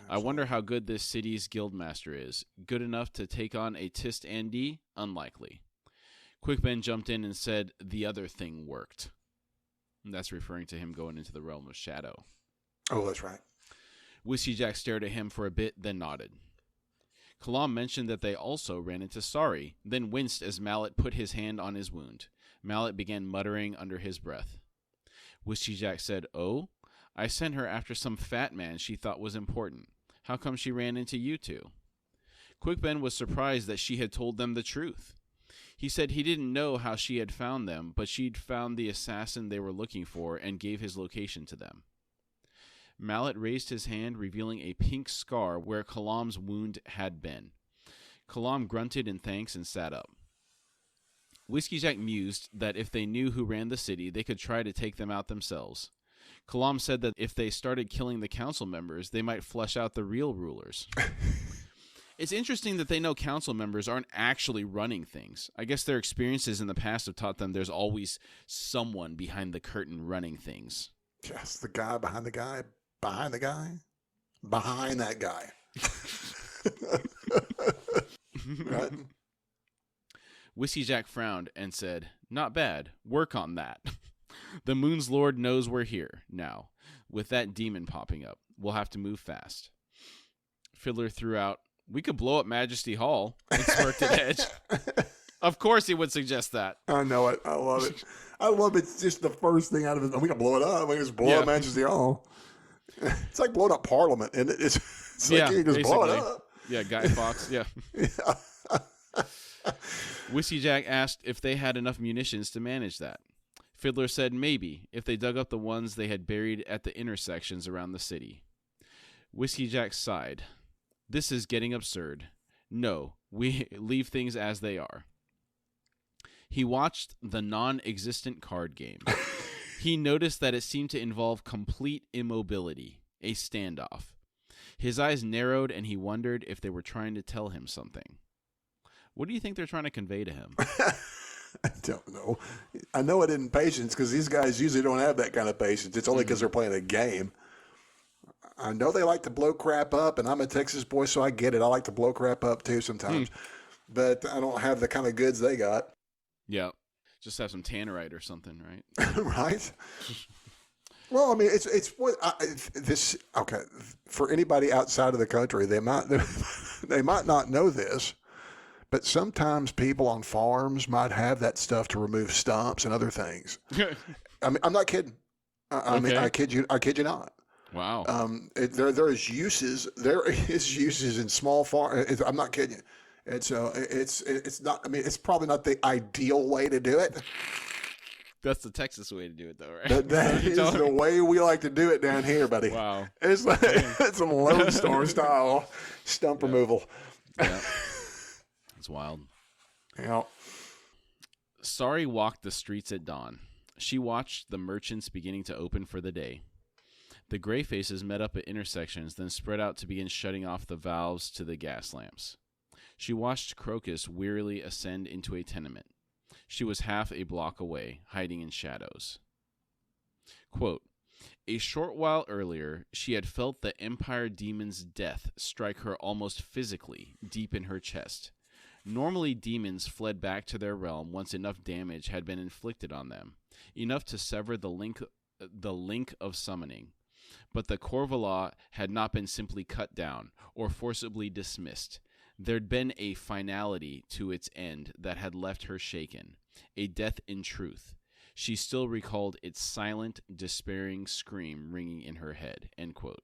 S1: I wonder how good this city's guildmaster is. Good enough to take on a Tist Andi? Unlikely." Quickben jumped in and said, "The other thing worked." And that's referring to him going into the realm of shadow.
S2: Oh, that's right.
S1: Whiskey Jack stared at him for a bit, then nodded. Kalam mentioned that they also ran into Sari, then winced as Mallet put his hand on his wound. Mallet began muttering under his breath. Whiskey Jack said, "Oh, I sent her after some fat man she thought was important. How come she ran into you two?" Quick Ben was surprised that she had told them the truth. He said he didn't know how she had found them, but she'd found the assassin they were looking for and gave his location to them. Mallet raised his hand, revealing a pink scar where Kalam's wound had been. Kalam grunted in thanks and sat up. Whiskey Jack mused that if they knew who ran the city, they could try to take them out themselves. Kalam said that if they started killing the council members, they might flush out the real rulers. It's interesting that they know council members aren't actually running things. I guess their experiences in the past have taught them there's always someone behind the curtain running things.
S2: Yes, the guy behind the guy, behind the guy, behind that guy. Right?
S1: Whiskey Jack frowned and said, "Not bad. Work on that. The Moon's Lord knows we're here now. With that demon popping up, we'll have to move fast." Fiddler threw out, "We could blow up Majesty Hall," and smirked at Edge. Of course he would suggest that.
S2: I know it. I love it. I love it. It's just the first thing out of it. We can blow it up. We can just blow up Majesty Hall. It's like blowing up Parliament, and it's like you can just blow it up.
S1: Yeah, Guy Fawkes. Yeah. Whiskey Jack asked if they had enough munitions to manage that. Fiddler said maybe, if they dug up the ones they had buried at the intersections around the city. Whiskey Jack sighed. "This is getting absurd. No, we leave things as they are." He watched the non-existent card game. He noticed that it seemed to involve complete immobility, a standoff. His eyes narrowed, and he wondered if they were trying to tell him something. What do you think they're trying to convey to him?
S2: I don't know. I know it isn't patience because these guys usually don't have that kind of patience. It's only because they're playing a game. I know they like to blow crap up, and I'm a Texas boy, so I get it. I like to blow crap up too sometimes. But I don't have the kind of goods they got.
S1: Yeah. Just have some tannerite or something, right?
S2: Right? Well, I mean, it's what this. Okay, for anybody outside of the country, they might not know this, but sometimes people on farms might have that stuff to remove stumps and other things. I mean, I'm not kidding. I mean, I kid you not.
S1: Wow.
S2: There is uses in small farm. I'm not kidding you. And so it's not. I mean, it's probably not the ideal way to do it.
S1: That's the Texas way to do it, though, right?
S2: That is the way we like to do it down here, buddy.
S1: Wow.
S2: It's like it's some Lone Star style stump removal.
S1: Yeah. It's wild.
S2: Yeah.
S1: Sari walked the streets at dawn. She watched the merchants beginning to open for the day. The gray faces met up at intersections, then spread out to begin shutting off the valves to the gas lamps. She watched Crocus wearily ascend into a tenement. She was half a block away, hiding in shadows. Quote, "A short while earlier, she had felt the Empire demon's death strike her almost physically, deep in her chest. Normally, demons fled back to their realm once enough damage had been inflicted on them, enough to sever the link of summoning. But the Corvala had not been simply cut down or forcibly dismissed. There'd been a finality to its end that had left her shaken, a death in truth. She still recalled its silent, despairing scream ringing in her head." End quote.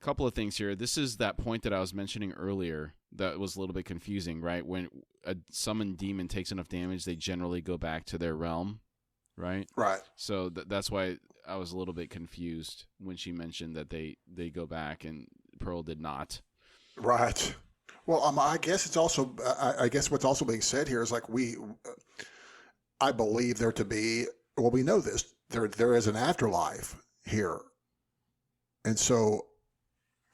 S1: Couple of things here. This is that point that I was mentioning earlier that was a little bit confusing, right? When a summoned demon takes enough damage, they generally go back to their realm, right?
S2: Right.
S1: So that's why I was a little bit confused when she mentioned that they go back and Pearl did not.
S2: Right. Well, I guess it's also. I guess what's also being said here is like I believe there to be. Well, we know this. There is an afterlife here, and so,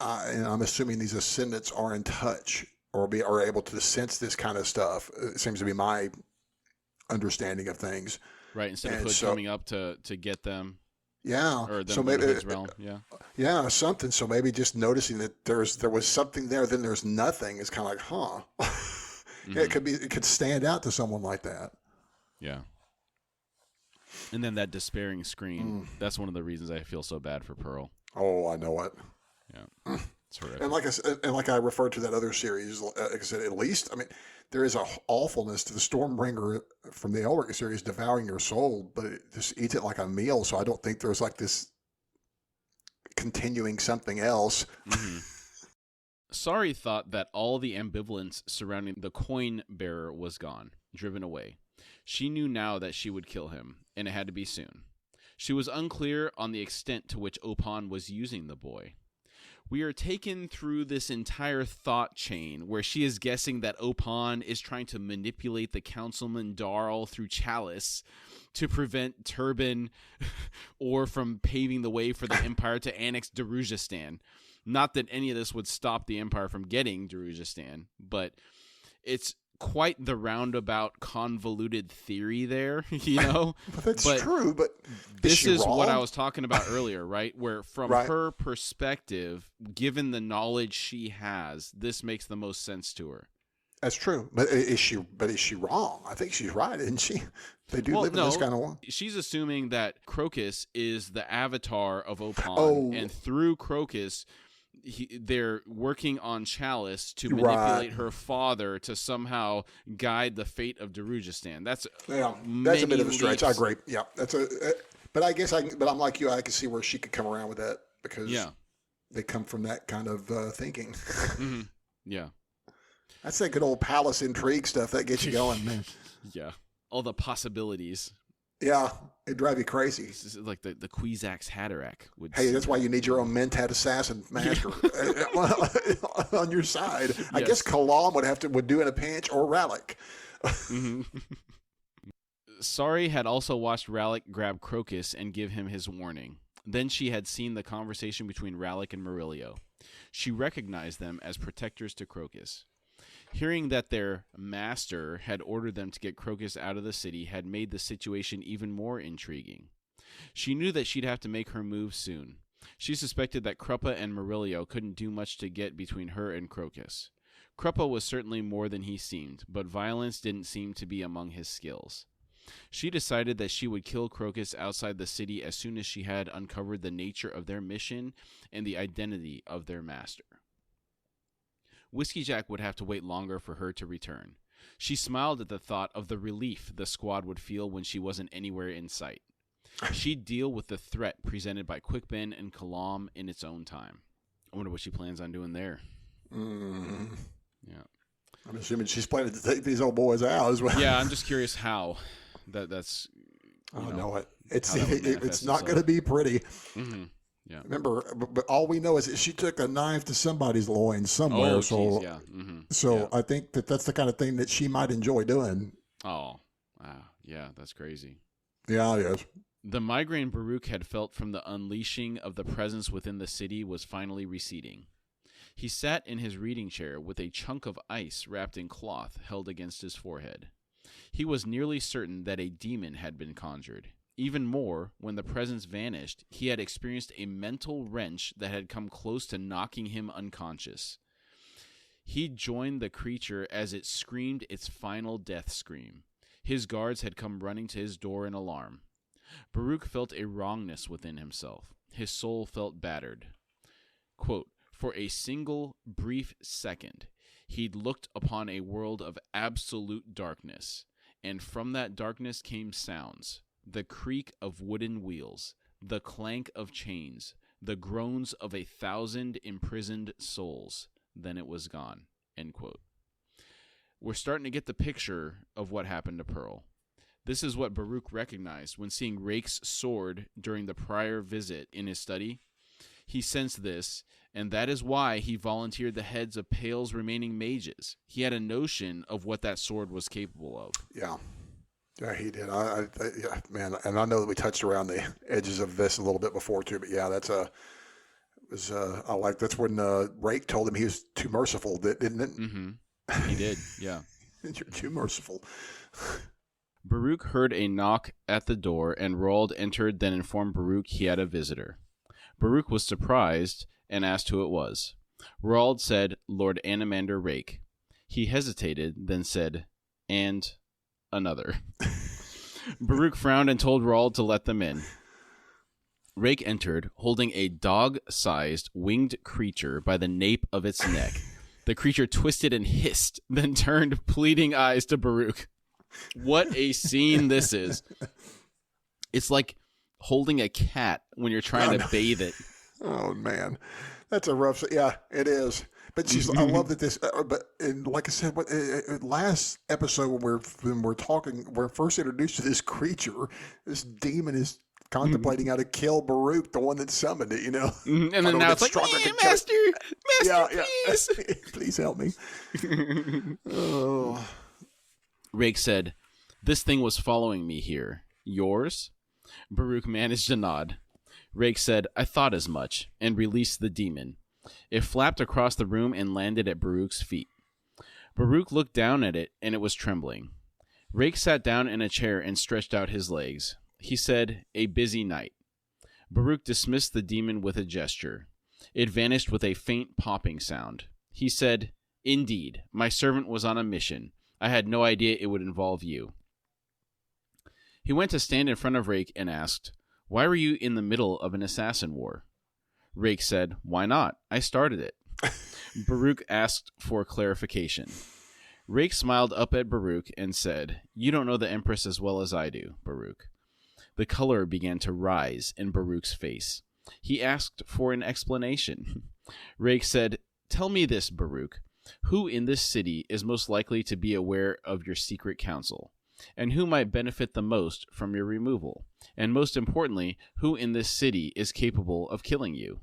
S2: and I'm assuming these ascendants are in touch or are able to sense this kind of stuff. It seems to be my understanding of things.
S1: Right. Instead of Hood coming up to get them.
S2: Yeah.
S1: Or them
S2: so maybe
S1: Hood's realm. Yeah.
S2: Yeah, something. So maybe just noticing that there was something there, then there's nothing. It's kind of like, huh? Yeah, it could stand out to someone like that.
S1: Yeah. And then that despairing scream. That's one of the reasons I feel so bad for Pearl.
S2: Oh, I know it.
S1: Yeah. It's horrific.
S2: And like I referred to that other series, like I said, at least, I mean, there is a awfulness to the Stormbringer from the Elric series devouring your soul, but it just eats it like a meal. So I don't think there's like this continuing something else.
S1: Mm-hmm. Sari thought that all the ambivalence surrounding the coin bearer was gone, driven away. She knew now that she would kill him, and it had to be soon. She was unclear on the extent to which Opan was using the boy. We are taken through this entire thought chain where she is guessing that Opan is trying to manipulate the Councilman Darl through Chalice to prevent Turban or from paving the way for the Empire to annex Darujistan. Not that any of this would stop the Empire from getting Darujistan, but it's quite the roundabout, convoluted theory there, you know?
S2: That's true, but
S1: this is
S2: wrong?
S1: what I was talking about earlier, right? Where from
S2: Right.
S1: her perspective, given the knowledge she has, this makes the most sense to her.
S2: That's true, but is she wrong? I think she's right, isn't she? They do live in this kind of world.
S1: She's assuming that Crocus is the avatar of Opan,
S2: Oh.
S1: and through Crocus, they're working on Chalice to manipulate her father to somehow guide the fate of Darujistan. That's
S2: a bit of a stretch. I
S1: leaps.
S2: agree. Yeah, but I guess but I'm like you. I can see where she could come around with that because they come from that kind of thinking.
S1: Mm-hmm. Yeah,
S2: that's that good old palace intrigue stuff that gets you going, man.
S1: Yeah, all the possibilities.
S2: Yeah, it'd drive you crazy.
S1: This is like the Kwisatz Haderach would.
S2: Hey, that's why you need your own Mentat assassin master on your side. Yes. I guess Kalam would do in a pinch, or Rallick.
S1: Mm-hmm. Sari had also watched Rallick grab Crocus and give him his warning. Then she had seen the conversation between Rallick and Murillo. She recognized them as protectors to Crocus. Hearing that their master had ordered them to get Crocus out of the city had made the situation even more intriguing. She knew that she'd have to make her move soon. She suspected that Kruppa and Murillo couldn't do much to get between her and Crocus. Kruppa was certainly more than he seemed, but violence didn't seem to be among his skills. She decided that she would kill Crocus outside the city as soon as she had uncovered the nature of their mission and the identity of their master. Whiskey Jack would have to wait longer for her to return. She smiled at the thought of the relief the squad would feel when she wasn't anywhere in sight. She'd deal with the threat presented by Quickben and Kalam in its own time. I wonder what she plans on doing there. Yeah.
S2: I'm assuming she's planning to take these old boys out as well.
S1: Yeah, I'm just curious how. That's.
S2: It's not going to be pretty.
S1: Mm-hmm. Yeah.
S2: Remember, but all we know is that she took a knife to somebody's loin somewhere.
S1: Oh,
S2: so,
S1: geez, yeah. Mm-hmm.
S2: So I think that's the kind of thing that she might enjoy doing.
S1: Oh, wow. Yeah, that's crazy.
S2: Yeah, yes.
S1: The migraine Baruch had felt from the unleashing of the presence within the city was finally receding. He sat in his reading chair with a chunk of ice wrapped in cloth held against his forehead. He was nearly certain that a demon had been conjured. Even more, when the presence vanished, he had experienced a mental wrench that had come close to knocking him unconscious. He joined the creature as it screamed its final death scream. His guards had come running to his door in alarm. Baruch felt a wrongness within himself. His soul felt battered. Quote, for a single brief second, he'd looked upon a world of absolute darkness, and from that darkness came sounds. The creak of wooden wheels, the clank of chains, the groans of 1,000 imprisoned souls. Then it was gone. End quote. We're starting to get the picture of what happened to Pearl. This is what Baruch recognized when seeing Rake's sword during the prior visit in his study. He sensed this, and that is why he volunteered the heads of Pale's remaining mages. He had a notion of what that sword was capable of.
S2: Yeah. Yeah, he did. Yeah, man, and I know that we touched around the edges of this a little bit before too, but yeah, that's when Rake told him he was too merciful, didn't it?
S1: Mm-hmm. He did, yeah.
S2: You're too merciful.
S1: Baruch heard a knock at the door, and Roald entered, then informed Baruch he had a visitor. Baruch was surprised and asked who it was. Roald said, Lord Animander Rake. He hesitated, then said, and another. Baruch frowned and told Roald to let them in. Rake entered, holding a dog-sized winged creature by the nape of its neck. The creature twisted and hissed, then turned pleading eyes to Baruch. What a scene this is. It's like holding a cat when you're trying to bathe it.
S2: Oh, man. That's a rough... Yeah, it is. But I love that this... and like I said, last episode when we're first introduced to this creature, this demon is contemplating how to kill Baruch, the one that summoned it,
S1: And then now it's like, Master, please.
S2: Please help me. Oh.
S1: Rake said, "This thing was following me here. Yours?" Baruch managed to nod. Rake said, "I thought as much," and released the demon. It flapped across the room and landed at Baruch's feet. Baruch looked down at it, and it was trembling. Rake sat down in a chair and stretched out his legs. He said, "A busy night." Baruch dismissed the demon with a gesture. It vanished with a faint popping sound. He said, "Indeed, my servant was on a mission. I had no idea it would involve you." He went to stand in front of Rake and asked, "Why were you in the middle of an assassin war?" Rake said, "Why not? I started it." Baruch asked for clarification. Rake smiled up at Baruch and said, "You don't know the Empress as well as I do, Baruch." The color began to rise in Baruch's face. He asked for an explanation. Rake said, "Tell me this, Baruch. Who in this city is most likely to be aware of your secret council? And who might benefit the most from your removal? And most importantly, who in this city is capable of killing you?"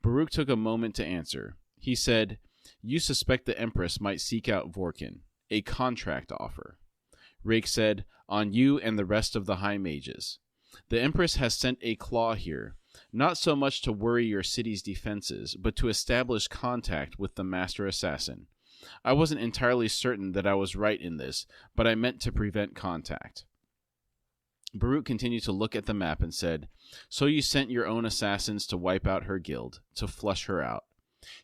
S1: Baruch took a moment to answer. He said, "You suspect the Empress might seek out Vorkin, a contract offer." Rake said, "On you and the rest of the High Mages. The Empress has sent a claw here, not so much to worry your city's defenses, but to establish contact with the Master Assassin. I wasn't entirely certain that I was right in this, but I meant to prevent contact." Baruch continued to look at the map and said, "So you sent your own assassins to wipe out her guild, to flush her out."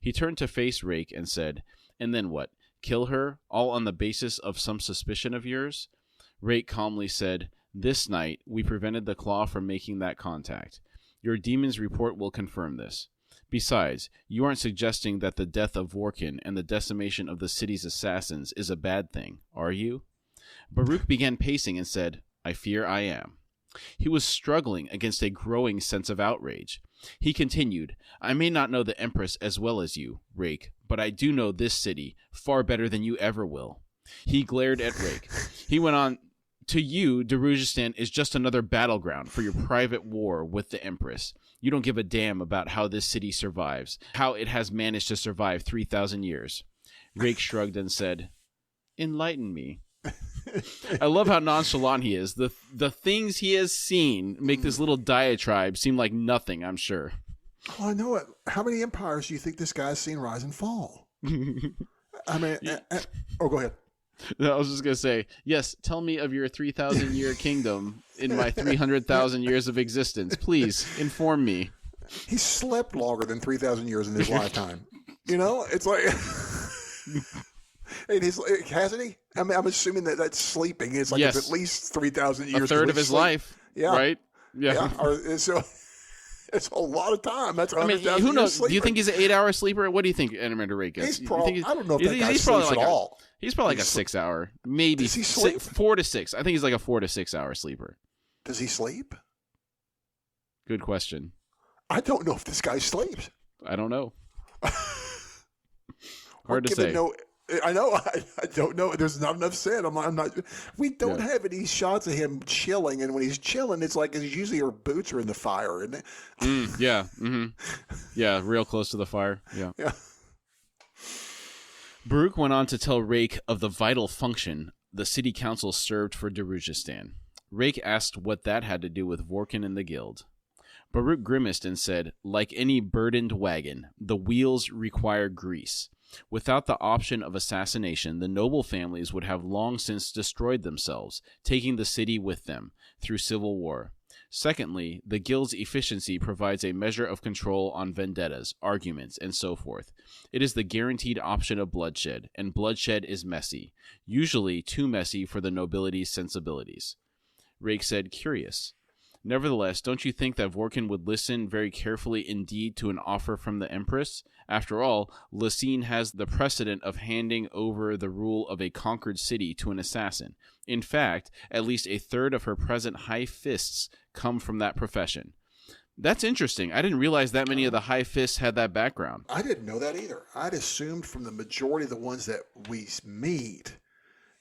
S1: He turned to face Rake and said, "And then what? Kill her, all on the basis of some suspicion of yours?" Rake calmly said, "This night, we prevented the claw from making that contact. Your demon's report will confirm this. Besides, you aren't suggesting that the death of Vorkin and the decimation of the city's assassins is a bad thing, are you?" Baruch began pacing and said, "I fear I am." He was struggling against a growing sense of outrage. He continued, "I may not know the Empress as well as you, Rake, but I do know this city far better than you ever will." He glared at Rake. He went on, "To you, Darujistan is just another battleground for your private war with the Empress. You don't give a damn about how this city survives, how it has managed to survive 3,000 years. Rake shrugged and said, "Enlighten me." I love how nonchalant he is. The things he has seen make this little diatribe seem like nothing, I'm sure.
S2: Oh, I know it. How many empires do you think this guy's seen rise and fall? I mean, go ahead.
S1: No, I was just going to say, yes, tell me of your 3,000-year kingdom in my 300,000 years of existence. Please, inform me.
S2: He slept longer than 3,000 years in his lifetime. It's like... hasn't he? I mean, I'm assuming that's sleeping. It's like
S1: yes.
S2: It's at least 3,000 years.
S1: A third of his life.
S2: Yeah.
S1: Right? Yeah.
S2: So it's a lot of time. That's
S1: who knows? Do you think he's an 8-hour sleeper? What do you think Enderman Rake is?
S2: I don't know if that guy sleeps at all.
S1: He's probably like a 6-hour, maybe 4 to 6. I think he's like a 4 to 6 hour sleeper.
S2: Does he sleep?
S1: Good question.
S2: I don't know if this guy sleeps.
S1: I don't know. Hard to say.
S2: I know. I don't know. There's not enough said. I'm not. We don't have any shots of him chilling, and when he's chilling, it's like usually her boots are in the fire, isn't it?
S1: Yeah. Mm-hmm. Yeah, real close to the fire. Yeah.
S2: Yeah.
S1: Baruch went on to tell Rake of the vital function the city council served for Darujistan. Rake asked what that had to do with Vorkin and the guild. Baruch grimaced and said, "Like any burdened wagon, the wheels require grease. Without the option of assassination, the noble families would have long since destroyed themselves, taking the city with them, through civil war. Secondly, the guild's efficiency provides a measure of control on vendettas, arguments, and so forth. It is the guaranteed option of bloodshed, and bloodshed is messy, usually too messy for the nobility's sensibilities." Rake said, "Curious. Nevertheless, don't you think that Vorkin would listen very carefully indeed to an offer from the Empress? After all, Lysine has the precedent of handing over the rule of a conquered city to an assassin. In fact, at least a third of her present high fists come from that profession. That's interesting. I didn't realize that many of the high fists had that background.
S2: I didn't know that either. I'd assumed from the majority of the ones that we meet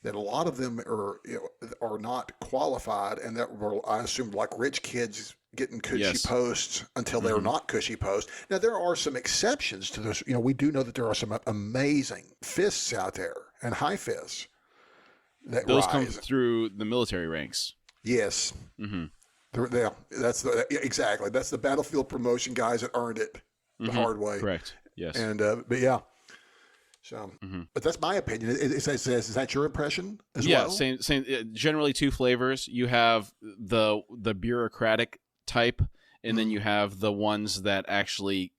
S2: that a lot of them are not qualified, and that were, I assumed, like rich kids getting cushy posts until they're not cushy posts. Now, there are some exceptions to this. We do know that there are some amazing fists out there and high fists that
S1: Those
S2: rise.
S1: come through the military ranks.
S2: Yes.
S1: Mm-hmm.
S2: Exactly. That's the battlefield promotion guys that earned it the hard way.
S1: Correct. Yes.
S2: And but yeah. So, but that's my opinion. Is that your impression as well?
S1: Yeah, same. Generally, two flavors. You have the bureaucratic type, and then you have the ones that actually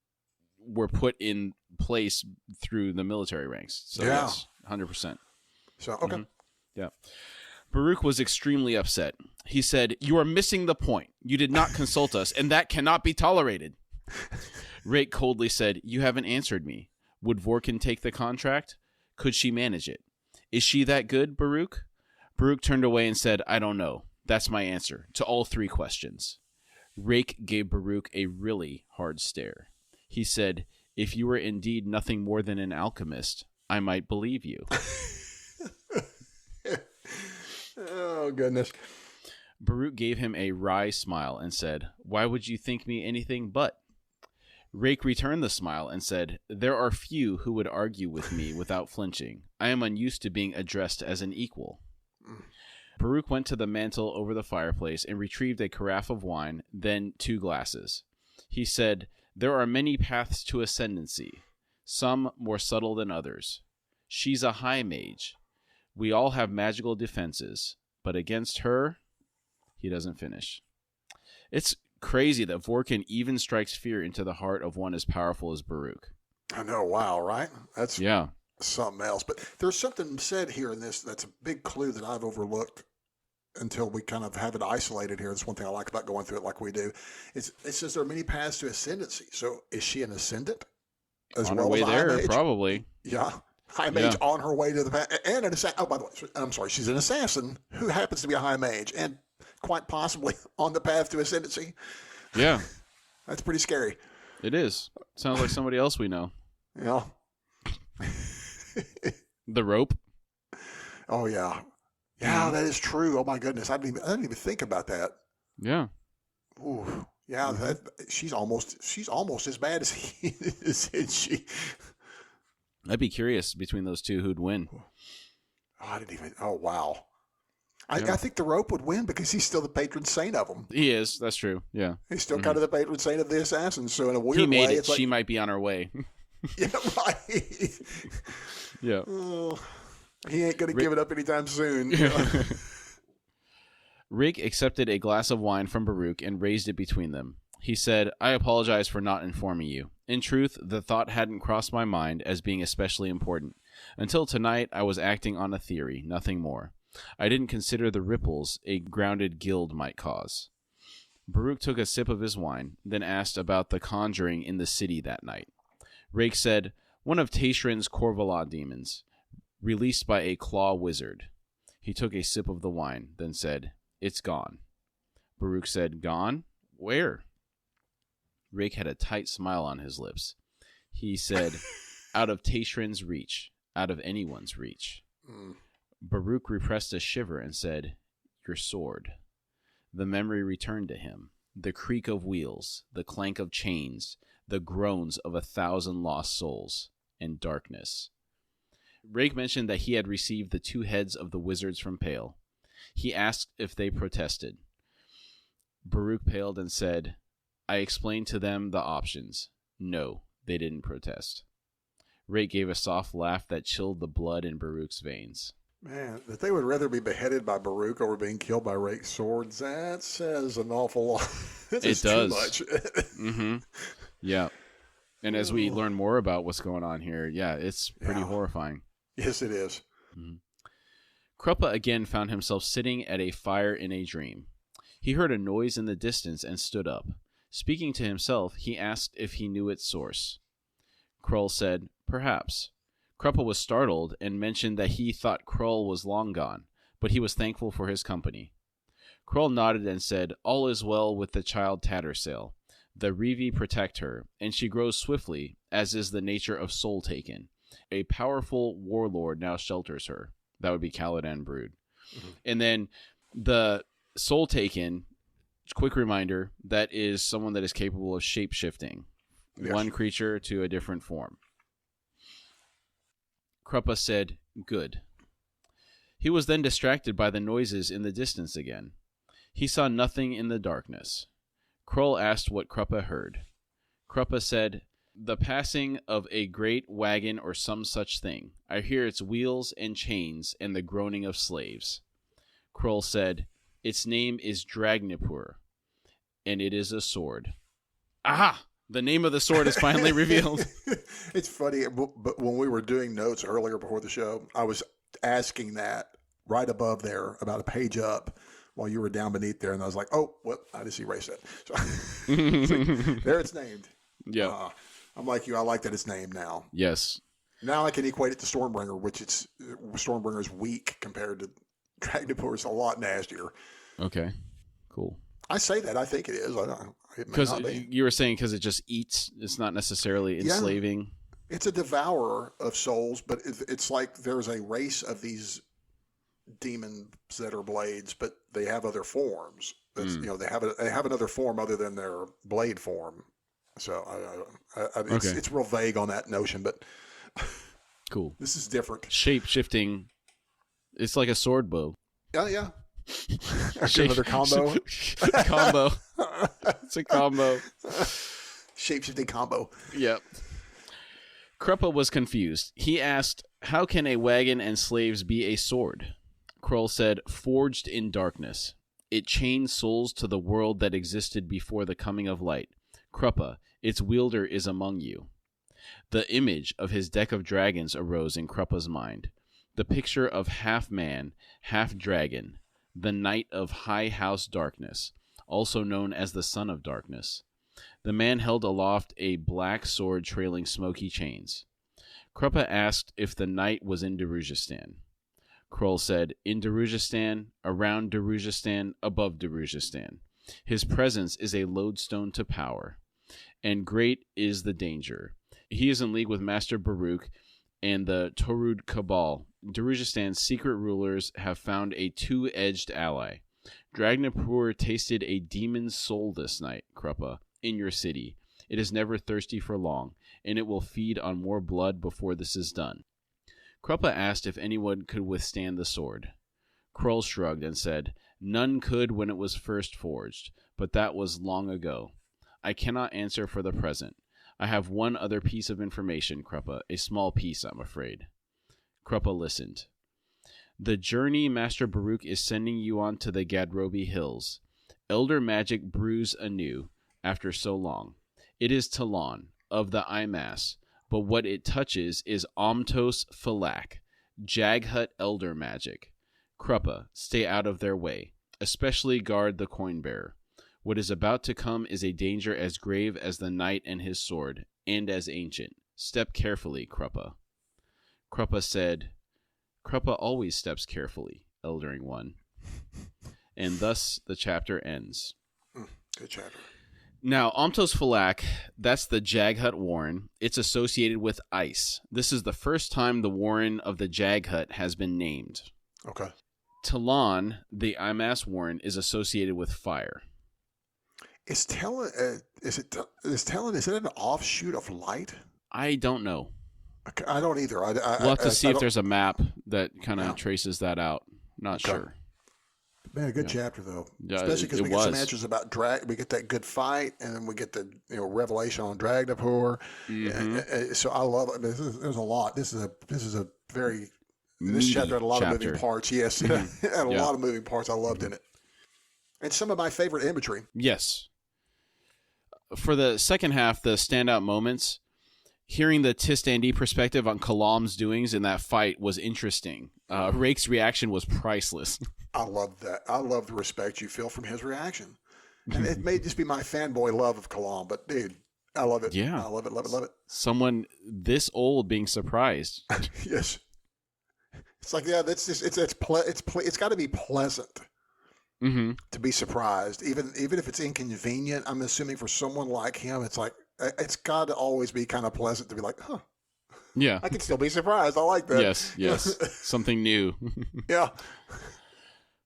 S1: were put in place through the military ranks. So yes, 100%.
S2: So okay.
S1: Yeah. Baruch was extremely upset. He said, "You are missing the point. You did not consult us, and that cannot be tolerated." Rake coldly said, "You haven't answered me. Would Vorkin take the contract? Could she manage it? Is she that good, Baruch?" Baruch turned away and said, "I don't know. That's my answer to all three questions." Rake gave Baruch a really hard stare. He said, "If you were indeed nothing more than an alchemist, I might believe you."
S2: Oh, goodness.
S1: Baruch gave him a wry smile and said, "Why would you think me anything but?" Rake returned the smile and said, "There are few who would argue with me without flinching. I am unused to being addressed as an equal." Baruch went to the mantel over the fireplace and retrieved a carafe of wine, then 2 glasses. He said, "There are many paths to ascendancy, some more subtle than others. She's a high mage. We all have magical defenses, but against her," he doesn't finish. It's crazy that Vorkin even strikes fear into the heart of one as powerful as Baruch.
S2: I know. Wow, right? That's something else. But there's something said here in this that's a big clue that I've overlooked until we kind of have it isolated here. That's one thing I like about going through it like we do. It says there are many paths to ascendancy. So is she an ascendant?
S1: On her way there, probably.
S2: Yeah. High mage on her way to the path. And an assassin. Oh, by the way, I'm sorry. She's an assassin who happens to be a high mage and quite possibly on the path to ascendancy.
S1: Yeah.
S2: That's pretty scary.
S1: It is. Sounds like somebody else we know.
S2: Yeah.
S1: The rope.
S2: Oh, yeah. Yeah, that is true. Oh, my goodness. I didn't even think about that.
S1: Yeah.
S2: Ooh. Yeah, she's almost as bad as he is, isn't she?
S1: I'd be curious between those two who'd win.
S2: Oh, wow. I think the rope would win because he's still the patron saint of them.
S1: He is. That's true. Yeah.
S2: He's still kind of the patron saint of the assassins. So in a weird way,
S1: he made it.
S2: it's like,
S1: she might be on her way.
S2: Yeah, right.
S1: Yeah.
S2: He ain't going to give it up anytime soon.
S1: Rake accepted a glass of wine from Baruch and raised it between them. He said, "I apologize for not informing you. In truth, the thought hadn't crossed my mind as being especially important. Until tonight, I was acting on a theory, nothing more. I didn't consider the ripples a grounded guild might cause." Baruch took a sip of his wine, then asked about the conjuring in the city that night. Rake said, "One of Tashrin's Corvala demons, released by a claw wizard." He took a sip of the wine, then said, "It's gone." Baruch said, "Gone? Where?" Rake had a tight smile on his lips. He said, "Out of Tashrin's reach, out of anyone's reach." Baruch repressed a shiver and said, "Your sword." The memory returned to him. The creak of wheels, the clank of chains, the groans of 1,000 lost souls, and darkness. Rake mentioned that he had received the 2 heads of the wizards from Pale. He asked if they protested. Baruch paled and said, "I explained to them the options. No, they didn't protest." Rake gave a soft laugh that chilled the blood in Baruch's veins.
S2: Man, that they would rather be beheaded by Baruch over being killed by Rake's swords, that says an awful lot. It does. Too much.
S1: Yeah. And as we learn more about what's going on here, it's pretty horrifying.
S2: Yes, it is.
S1: Kruppa again found himself sitting at a fire in a dream. He heard a noise in the distance and stood up. Speaking to himself, he asked if he knew its source. Krull said, "Perhaps." Kruppa was startled and mentioned that he thought Krull was long gone, but he was thankful for his company. Krull nodded and said, "All is well with the child Tattersail. The Revi protect her, and she grows swiftly, as is the nature of Soul Taken. A powerful warlord now shelters her." That would be Caladan Brood. Mm-hmm. And then the Soul Taken, quick reminder, that is someone that is capable of shape-shifting one creature to a different form. Kruppa said, "Good." He was then distracted by the noises in the distance again. He saw nothing in the darkness. Krull asked what Kruppa heard. Kruppa said, "The passing of a great wagon or some such thing. I hear its wheels and chains and the groaning of slaves." Krull said, "Its name is Dragnipur, and it is a sword." Aha! The name of the sword is finally revealed.
S2: It's funny, but when we were doing notes earlier before the show, I was asking that right above there, about a page up, while you were down beneath there, and I was like, "Oh, well, I just erased it." So, there it's named.
S1: Yeah.
S2: I'm like you. I like that it's named now.
S1: Yes.
S2: Now I can equate it to Stormbringer, which Stormbringer is weak compared to Dragnipur. Is a lot nastier.
S1: Okay. Cool.
S2: I say that. I think it is.
S1: Because you were saying because it just eats. It's not necessarily enslaving.
S2: Yeah. It's a devourer of souls, but it's like there's a race of these demons that are blades, but they have other forms. They have another form other than their blade form. So it's real vague on that notion, but
S1: cool.
S2: This is different.
S1: Shape shifting. It's like a sword bow.
S2: Yeah. Another combo.
S1: Combo. It's a combo.
S2: Shape-shifting combo.
S1: Yep. Kruppa was confused. He asked, "How can a wagon and slaves be a sword?" Krull said, "Forged in darkness. It chains souls to the world that existed before the coming of light. Kruppa, its wielder is among you." The image of his deck of dragons arose in Kruppa's mind. The picture of half man, half dragon, the Knight of High House Darkness, also known as the Son of Darkness. The man held aloft a black sword trailing smoky chains. Kruppa asked if the knight was in Darujhistan. Krull said, "In Darujhistan, around Darujhistan, above Darujhistan. His presence is a lodestone to power, and great is the danger. He is in league with Master Baruch and the Torud Cabal. Darujhistan's secret rulers have found a two-edged ally. Dragnipur tasted a demon's soul this night, Kruppa, in your city. It is never thirsty for long, and it will feed on more blood before this is done." Kruppa asked if anyone could withstand the sword. Krull shrugged and said, "None could when it was first forged, but that was long ago. I cannot answer for the present. I have one other piece of information, Kruppa, a small piece, I'm afraid." Kruppa listened. "The journey Master Baruch is sending you on to the Gadrobi Hills. Elder magic brews anew, after so long. It is Talon, of the Imas, but what it touches is Omtos Falak, Jaghut elder magic. Kruppa, stay out of their way. Especially guard the coin-bearer. What is about to come is a danger as grave as the knight and his sword, and as ancient. Step carefully, Kruppa." Kruppa said, "Kruppa always steps carefully, Eldering One." And thus the chapter ends.
S2: Good chapter.
S1: Now, Omtos Falak, that's the Jaghut Warren. It's associated with ice. This is the first time the Warren of the Jaghut has been named.
S2: Okay.
S1: Talon, the Imas Warren, is associated with fire.
S2: Is Talon is it an offshoot of light?
S1: I don't know.
S2: I don't either.
S1: We'll have to see if there's a map that kind of traces that out. Not sure.
S2: Man, a good chapter though,
S1: Yeah,
S2: especially because
S1: it
S2: we get
S1: was.
S2: some answers about drag. We get that good fight, and then we get the revelation on Dragnipur. So I love it. There's a lot. This is a very this chapter had a lot of moving parts. Yes, it had a lot of moving parts. I loved in it, and some of my favorite imagery.
S1: Yes. For the second half, the standout moments. hearing the Tistandi perspective on Kalam's doings in that fight was interesting. Rake's reaction was priceless.
S2: I love that. I love the respect you feel from his reaction. And it may just be my fanboy love of Kalam, but dude, I love it.
S1: Yeah.
S2: I love it, love it, love it.
S1: Someone this old being surprised.
S2: Yes. It's like, yeah, that's just, it's got to be pleasant to be surprised. Even if it's inconvenient, I'm assuming for someone like him, it's like, it's got to always be kind of pleasant to be like, huh.
S1: Yeah.
S2: I can still be surprised. I like that.
S1: Yes. Something new.
S2: Yeah.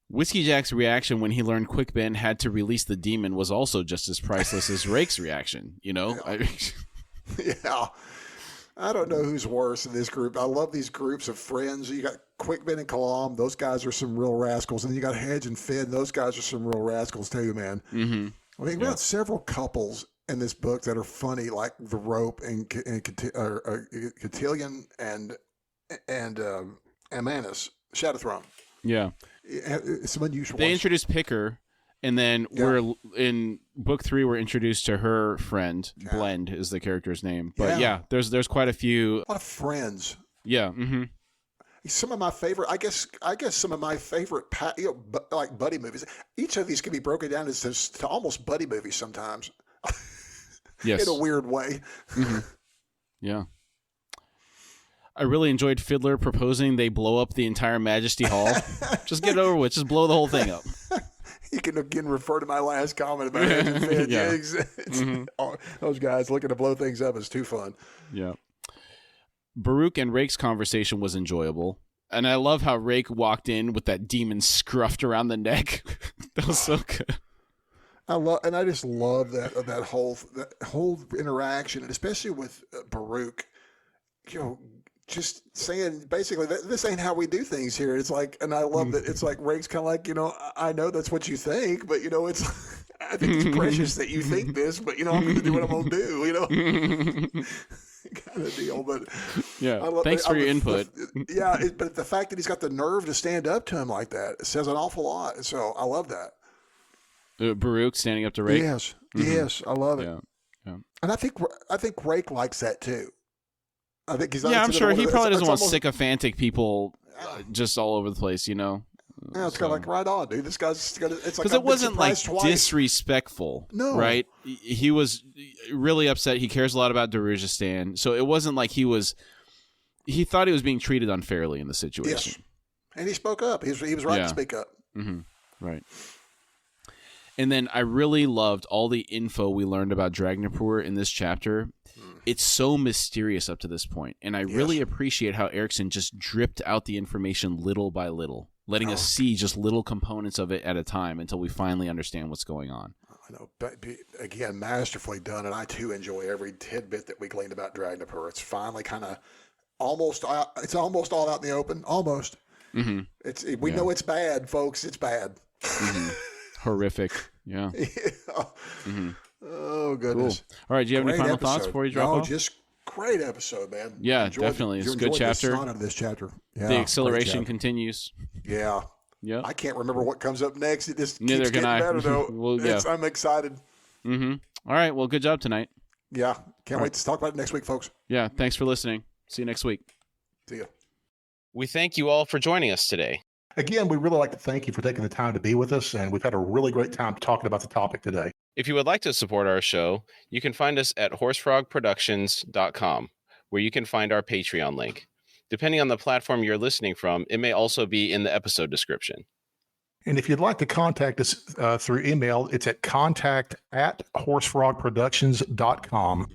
S1: Whiskey Jack's reaction when he learned Quick Ben had to release the demon was also just as priceless as Rake's reaction, you know?
S2: Yeah. Yeah. I don't know who's worse in this group. I love these groups of friends. You got Quick Ben and Kalam. Those guys are some real rascals. And then you got Hedge and Finn. Those guys are some real rascals too, man.
S1: Mm-hmm.
S2: I mean, we got several couples in this book that are funny, like the Rope and Cotillion and Amanus, Shadow Throne.
S1: Yeah.
S2: It's some unusual
S1: They
S2: ones.
S1: introduced Picker, and then we're in book 3. We're introduced to her friend. Blend is the character's name, but there's quite a few.
S2: A lot of friends.
S1: Yeah. Mm-hmm.
S2: Some of my favorite, I guess some of my favorite, like buddy movies. Each of these can be broken down as to almost buddy movies sometimes.
S1: Yes.
S2: In a weird way.
S1: Mm-hmm. Yeah. I really enjoyed Fiddler proposing they blow up the entire Majesty Hall. Just get it over with. Just blow the whole thing up.
S2: You can again refer to my last comment about Hedge and Finn. Those guys looking to blow things up is too fun.
S1: Yeah. Baruch and Rake's conversation was enjoyable. And I love how Rake walked in with that demon scruffed around the neck. That was so good.
S2: I just love that whole interaction, and especially with Baruch, you know, just saying basically this ain't how we do things here. It's like, and I love that it's like Rake's kind of like, you know, I know that's what you think, but you know, it's I think it's precious that you think this, but you know, I'm going to do what I'm going to do, you know, kind of deal. But
S1: yeah, thanks for your input.
S2: But the fact that he's got the nerve to stand up to him like that says an awful lot. So I love that.
S1: Baruch standing up to Rake.
S2: Yes, yes, I love it.
S1: Yeah.
S2: And I think Rake likes that too. I think he's.
S1: I'm sure he probably doesn't want sycophantic people just all over the place, you know.
S2: Yeah, it's kind of like, right on, dude. This guy's got. It's like,
S1: because it wasn't like disrespectful,
S2: no,
S1: right? He was really upset. He cares a lot about Darujistan, so it wasn't like he was. He thought he was being treated unfairly in the situation. Yes.
S2: And he spoke up. He was right to speak up.
S1: Mm-hmm. Right. And then I really loved all the info we learned about Dragnapur in this chapter. It's so mysterious up to this point, and I really appreciate how Erikson just dripped out the information little by little, letting us see just little components of it at a time until we finally understand what's going on.
S2: I know, but again, masterfully done, and I too enjoy every tidbit that we gleaned about Dragnapur. It's finally kind of almost all out in the open, almost. Mm-hmm. We know it's bad, folks. It's bad.
S1: Mm-hmm. Horrific. Yeah.
S2: Mm-hmm. Oh, goodness.
S1: Cool. All right. Do you have any final thoughts before you drop off?
S2: Just great episode, man.
S1: Yeah, definitely. It's a good chapter.
S2: The out of this chapter. Yeah,
S1: the acceleration continues.
S2: Yeah.
S1: Yeah.
S2: I can't remember what comes up next. It just
S1: Neither
S2: keeps
S1: can
S2: getting
S1: I.
S2: better, though.
S1: Well,
S2: I'm excited.
S1: Mm-hmm. All right. Well, good job tonight.
S2: Yeah. Can't wait to talk about it next week, folks.
S1: Yeah. Thanks for listening. See you next week.
S2: See ya.
S1: We thank you all for joining us today.
S3: Again, we'd really like to thank you for taking the time to be with us, and we've had a really great time talking about the topic today.
S1: If you would like to support our show, you can find us at HorseFrogProductions.com, where you can find our Patreon link. Depending on the platform you're listening from, it may also be in the episode description.
S3: And if you'd like to contact us through email, it's at contact@horsefrogproductions.com.